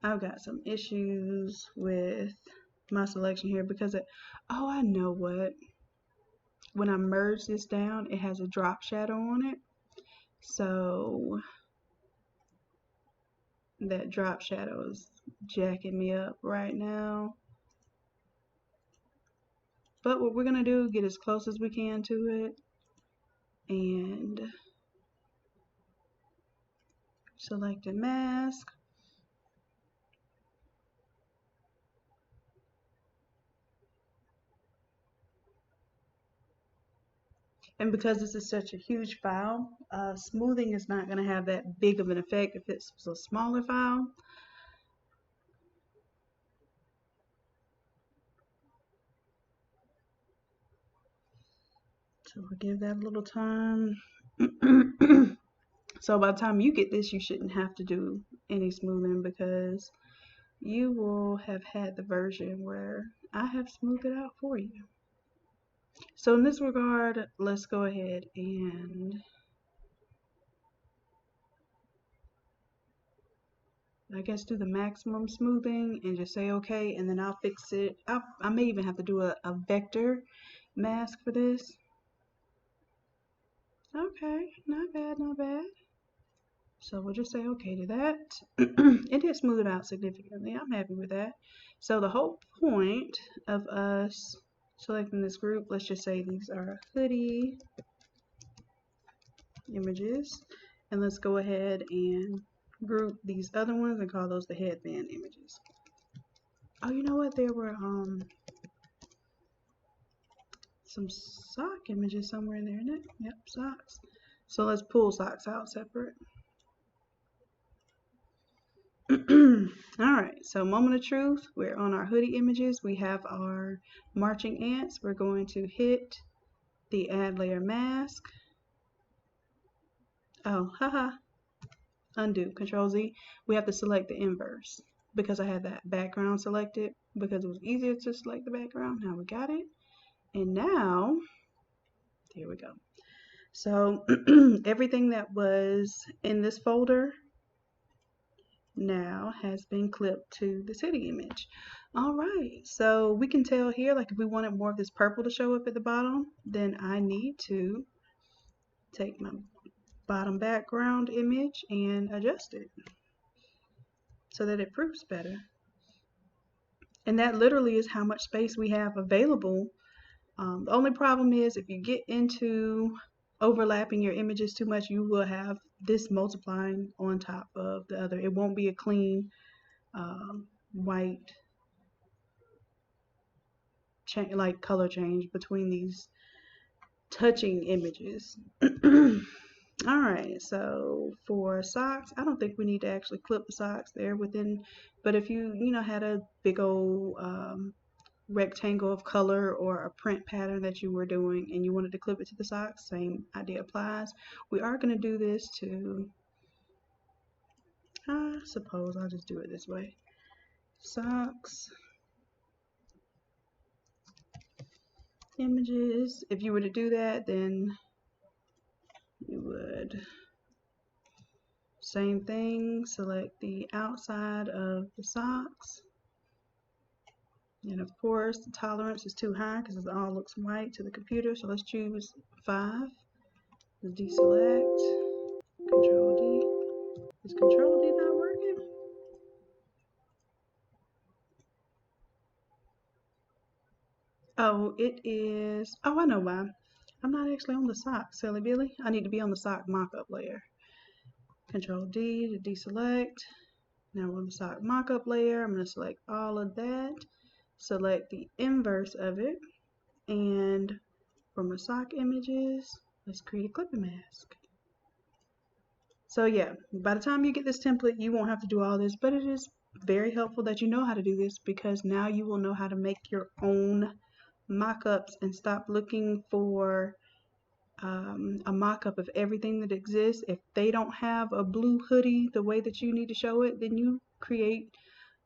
I've got some issues with my selection here because oh, I know what. When I merge this down, it has a drop shadow on it. So that drop shadow is jacking me up right now. But what we're going to do, get as close as we can to it and select a mask. And because this is such a huge file, smoothing is not going to have that big of an effect if it's a smaller file. So we'll give that a little time. So by the time you get this, you shouldn't have to do any smoothing because you will have had the version where I have smoothed it out for you. So in this regard, let's go ahead and I guess do the maximum smoothing and just say okay, and then I'll fix it. I may even have to do a vector mask for this. Okay, not bad, not bad. So we'll just say okay to that. It did smooth it out significantly. I'm happy with that. So the whole point of us selecting this group, let's just say these are hoodie images, and let's go ahead and group these other ones and call those the headband images. Oh, you know what? There were some sock images somewhere in there, isn't it? Yep, socks. So let's pull socks out separate. Alright, so moment of truth. We're on our hoodie images. We have our marching ants. We're going to hit the add layer mask. Oh, haha. Undo, Control Z. We have to select the inverse because I had that background selected because it was easier to select the background. Now we got it. And now, here we go. So everything that was in this folder now has been clipped to the city image. All right, so we can tell here, like if we wanted more of this purple to show up at the bottom, then I need to take my bottom background image and adjust it so that it proofs better. And that literally is how much space we have available. The only problem is if you get into overlapping your images too much, you will have this multiplying on top of the other. It won't be a clean white like color change between these touching images. Alright, so for socks, I don't think we need to actually clip the socks there within, but if you had a big old rectangle of color or a print pattern that you were doing and you wanted to clip it to the socks, same idea applies. We are going to do this to, I suppose I'll just do it this way. Socks images. If you were to do that, then you would same thing, select the outside of the socks, and of course the tolerance is too high because it all looks white to the computer, so let's choose 5. Let's deselect, Control D. Is Control D not working? Oh, it is. Oh, I know why. I'm not actually on the sock, silly Billy. I need to be on the sock mockup layer. Control D to deselect. Now we're on the sock mockup layer. I'm going to select all of that, select the inverse of it, and for my sock images, let's create a clipping mask. So yeah, by the time you get this template, you won't have to do all this, but it is very helpful that you know how to do this because now you will know how to make your own mock-ups and stop looking for a mock-up of everything that exists. If they don't have a blue hoodie the way that you need to show it, then you create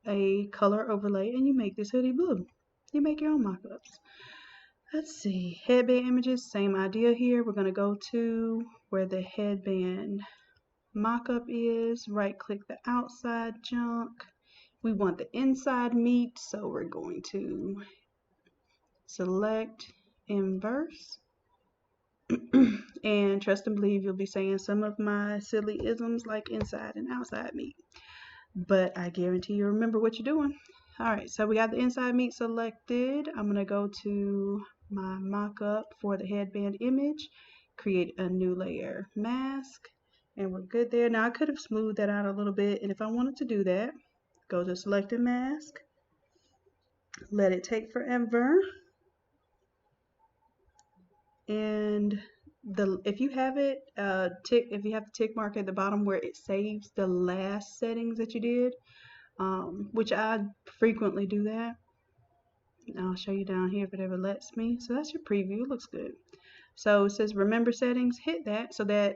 a color overlay and you make this hoodie blue. You make your own mock-ups. Let's see, headband images, same idea here. We're going to go to where the headband mock-up is, right click the outside junk. We want the inside meat, so we're going to select inverse. And trust and believe you'll be saying some of my silly isms like inside and outside meat, but I guarantee you remember what you're doing. Alright, so we got the inside meat selected. I'm going to go to my mock-up for the headband image, create a new layer mask, and we're good there. Now I could have smoothed that out a little bit, and if I wanted to do that, go to selected mask, let it take forever, and if you have it if you have the tick mark at the bottom where it saves the last settings that you did, which I frequently do that. I'll show you down here if it ever lets me. So that's your preview. It looks good. So it says remember settings. Hit that so that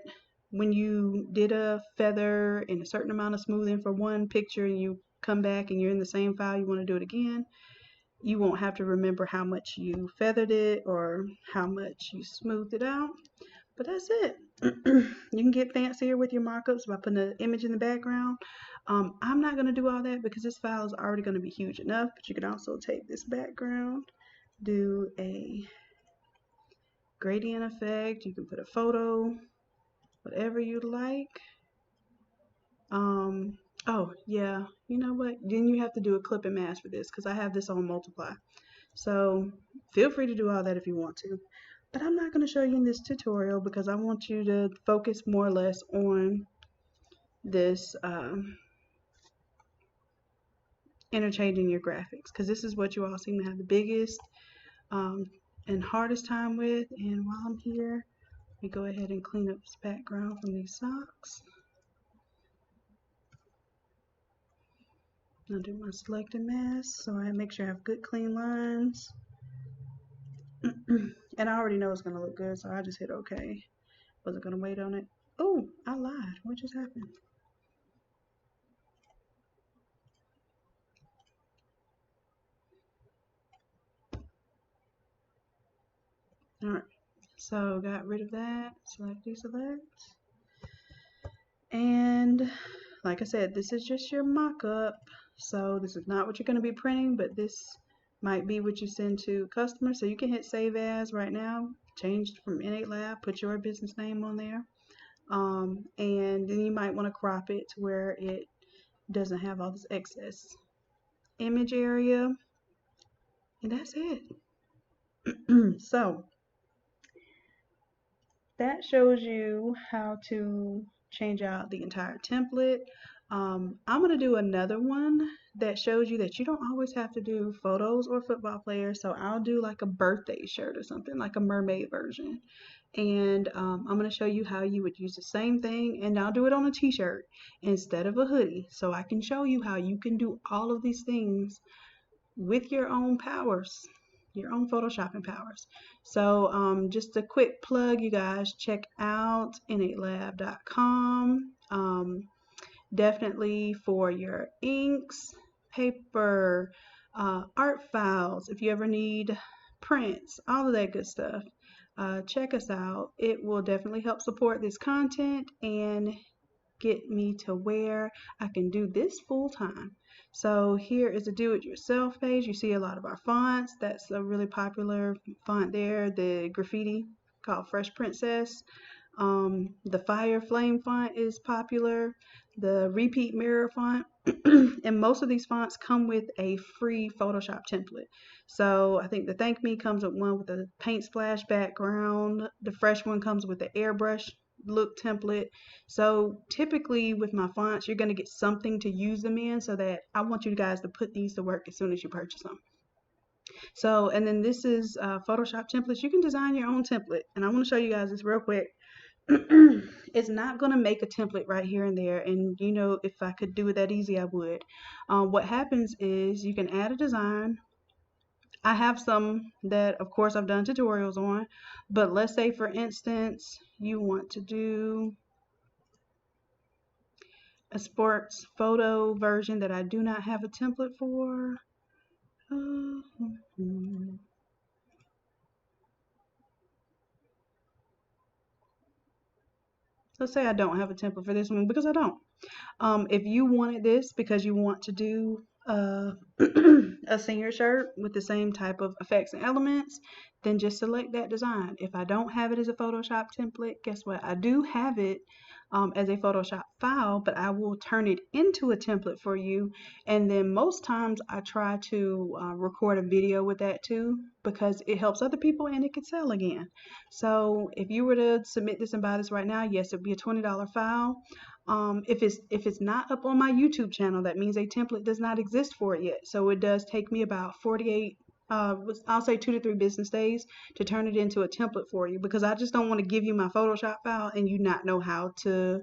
when you did a feather and a certain amount of smoothing for one picture and you come back and you're in the same file, you want to do it again, you won't have to remember how much you feathered it or how much you smoothed it out. But that's it. You can get fancier with your markups by putting an image in the background. I'm not going to do all that because this file is already going to be huge enough, but you can also take this background, do a gradient effect, you can put a photo, whatever you like. Oh yeah, you know what? Then you have to do a clip and mask for this because I have this on multiply. So feel free to do all that if you want to. But I'm not going to show you in this tutorial because I want you to focus more or less on this interchanging your graphics, because this is what you all seem to have the biggest and hardest time with. And while I'm here, let me go ahead and clean up this background from these socks. I'll do my select and mask so I make sure I have good clean lines. And I already know it's going to look good, so I just hit OK. Wasn't going to wait on it. Oh, I lied. What just happened? Alright, so got rid of that. Select, deselect. And like I said, this is just your mock-up. So this is not what you're going to be printing, but this might be what you send to customers. So you can hit save as right now, change from Innate Lab, put your business name on there. And then you might want to crop it to where it doesn't have all this excess image area. And that's it. So that shows you how to change out the entire template. I'm going to do another one that shows you that you don't always have to do photos or football players. So I'll do like a birthday shirt or something, like a mermaid version. And I'm going to show you how you would use the same thing, and I'll do it on a t-shirt instead of a hoodie. So I can show you how you can do all of these things with your own powers, your own photoshopping powers. So just a quick plug, you guys, check out innatelab.com. Definitely for your inks, paper, art files, if you ever need prints, all of that good stuff. Check us out. It will definitely help support this content and get me to where I can do this full time. So here is a do-it-yourself page. You see a lot of our fonts. That's a really popular font there. The graffiti called Fresh Princess. The Fire Flame font is popular. The Repeat Mirror font. And most of these fonts come with a free Photoshop template. So I think the Thank Me comes with one with a paint splash background. The Fresh one comes with the airbrush look template. So typically with my fonts, you're going to get something to use them in, so that I want you guys to put these to work as soon as you purchase them. So, and then this is Photoshop templates. You can design your own template, and I want to show you guys this real quick. It's not going to make a template right here and there, and you know, if I could do it that easy, I would. What happens is you can add a design. I have some that, of course, I've done tutorials on, but let's say, for instance, you want to do a sports photo version that I do not have a template for. Let's say I don't have a template for this one, because I don't. If you wanted this because you want to do a senior shirt with the same type of effects and elements, then just select that design. If I don't have it as a Photoshop template, guess what? I do have it as a Photoshop file, but I will turn it into a template for you. And then most times I try to record a video with that too, because it helps other people and it could sell again. So if you were to submit this and buy this right now, yes, it would be a $20 file. If it's not up on my YouTube channel, that means a template does not exist for it yet. So it does take me about 48 I'll say 2 to 3 business days to turn it into a template for you, because I just don't want to give you my Photoshop file and you not know how to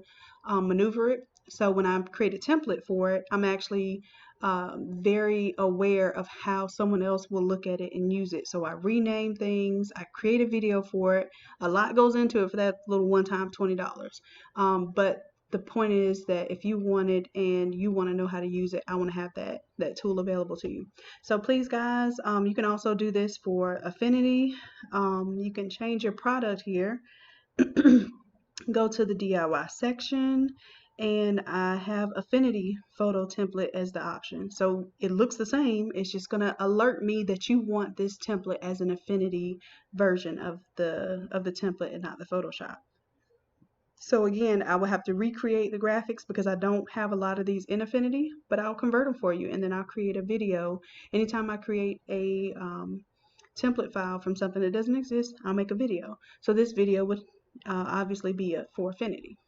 maneuver it. So when I create a template for it, I'm actually very aware of how someone else will look at it and use it. So I rename things, I create a video for it. A lot goes into it for that little one-time $20. But the point is that if you want it and you want to know how to use it, I want to have that tool available to you. So please, guys, you can also do this for Affinity. You can change your product here. Go to the DIY section, and I have Affinity photo template as the option. So it looks the same. It's just going to alert me that you want this template as an Affinity version of the template and not the Photoshop. So again, I will have to recreate the graphics because I don't have a lot of these in Affinity, but I'll convert them for you, and then I'll create a video. Anytime I create a template file from something that doesn't exist, I'll make a video. So this video would obviously be for Affinity.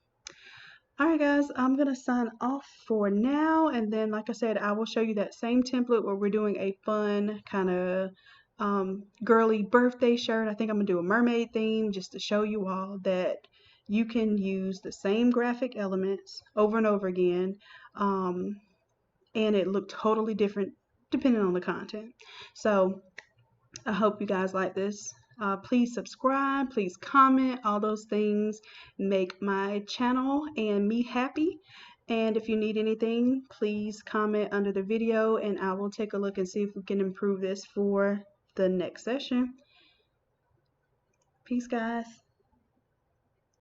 Alright guys, I'm going to sign off for now, and then like I said, I will show you that same template where we're doing a fun kind of girly birthday shirt. I think I'm going to do a mermaid theme just to show you all that you can use the same graphic elements over and over again, and it looked totally different depending on the content. So I hope you guys like this. Please subscribe, please comment. All those things make my channel and me happy. And if you need anything, please comment under the video and I will take a look and see if we can improve this for the next session. Peace, guys.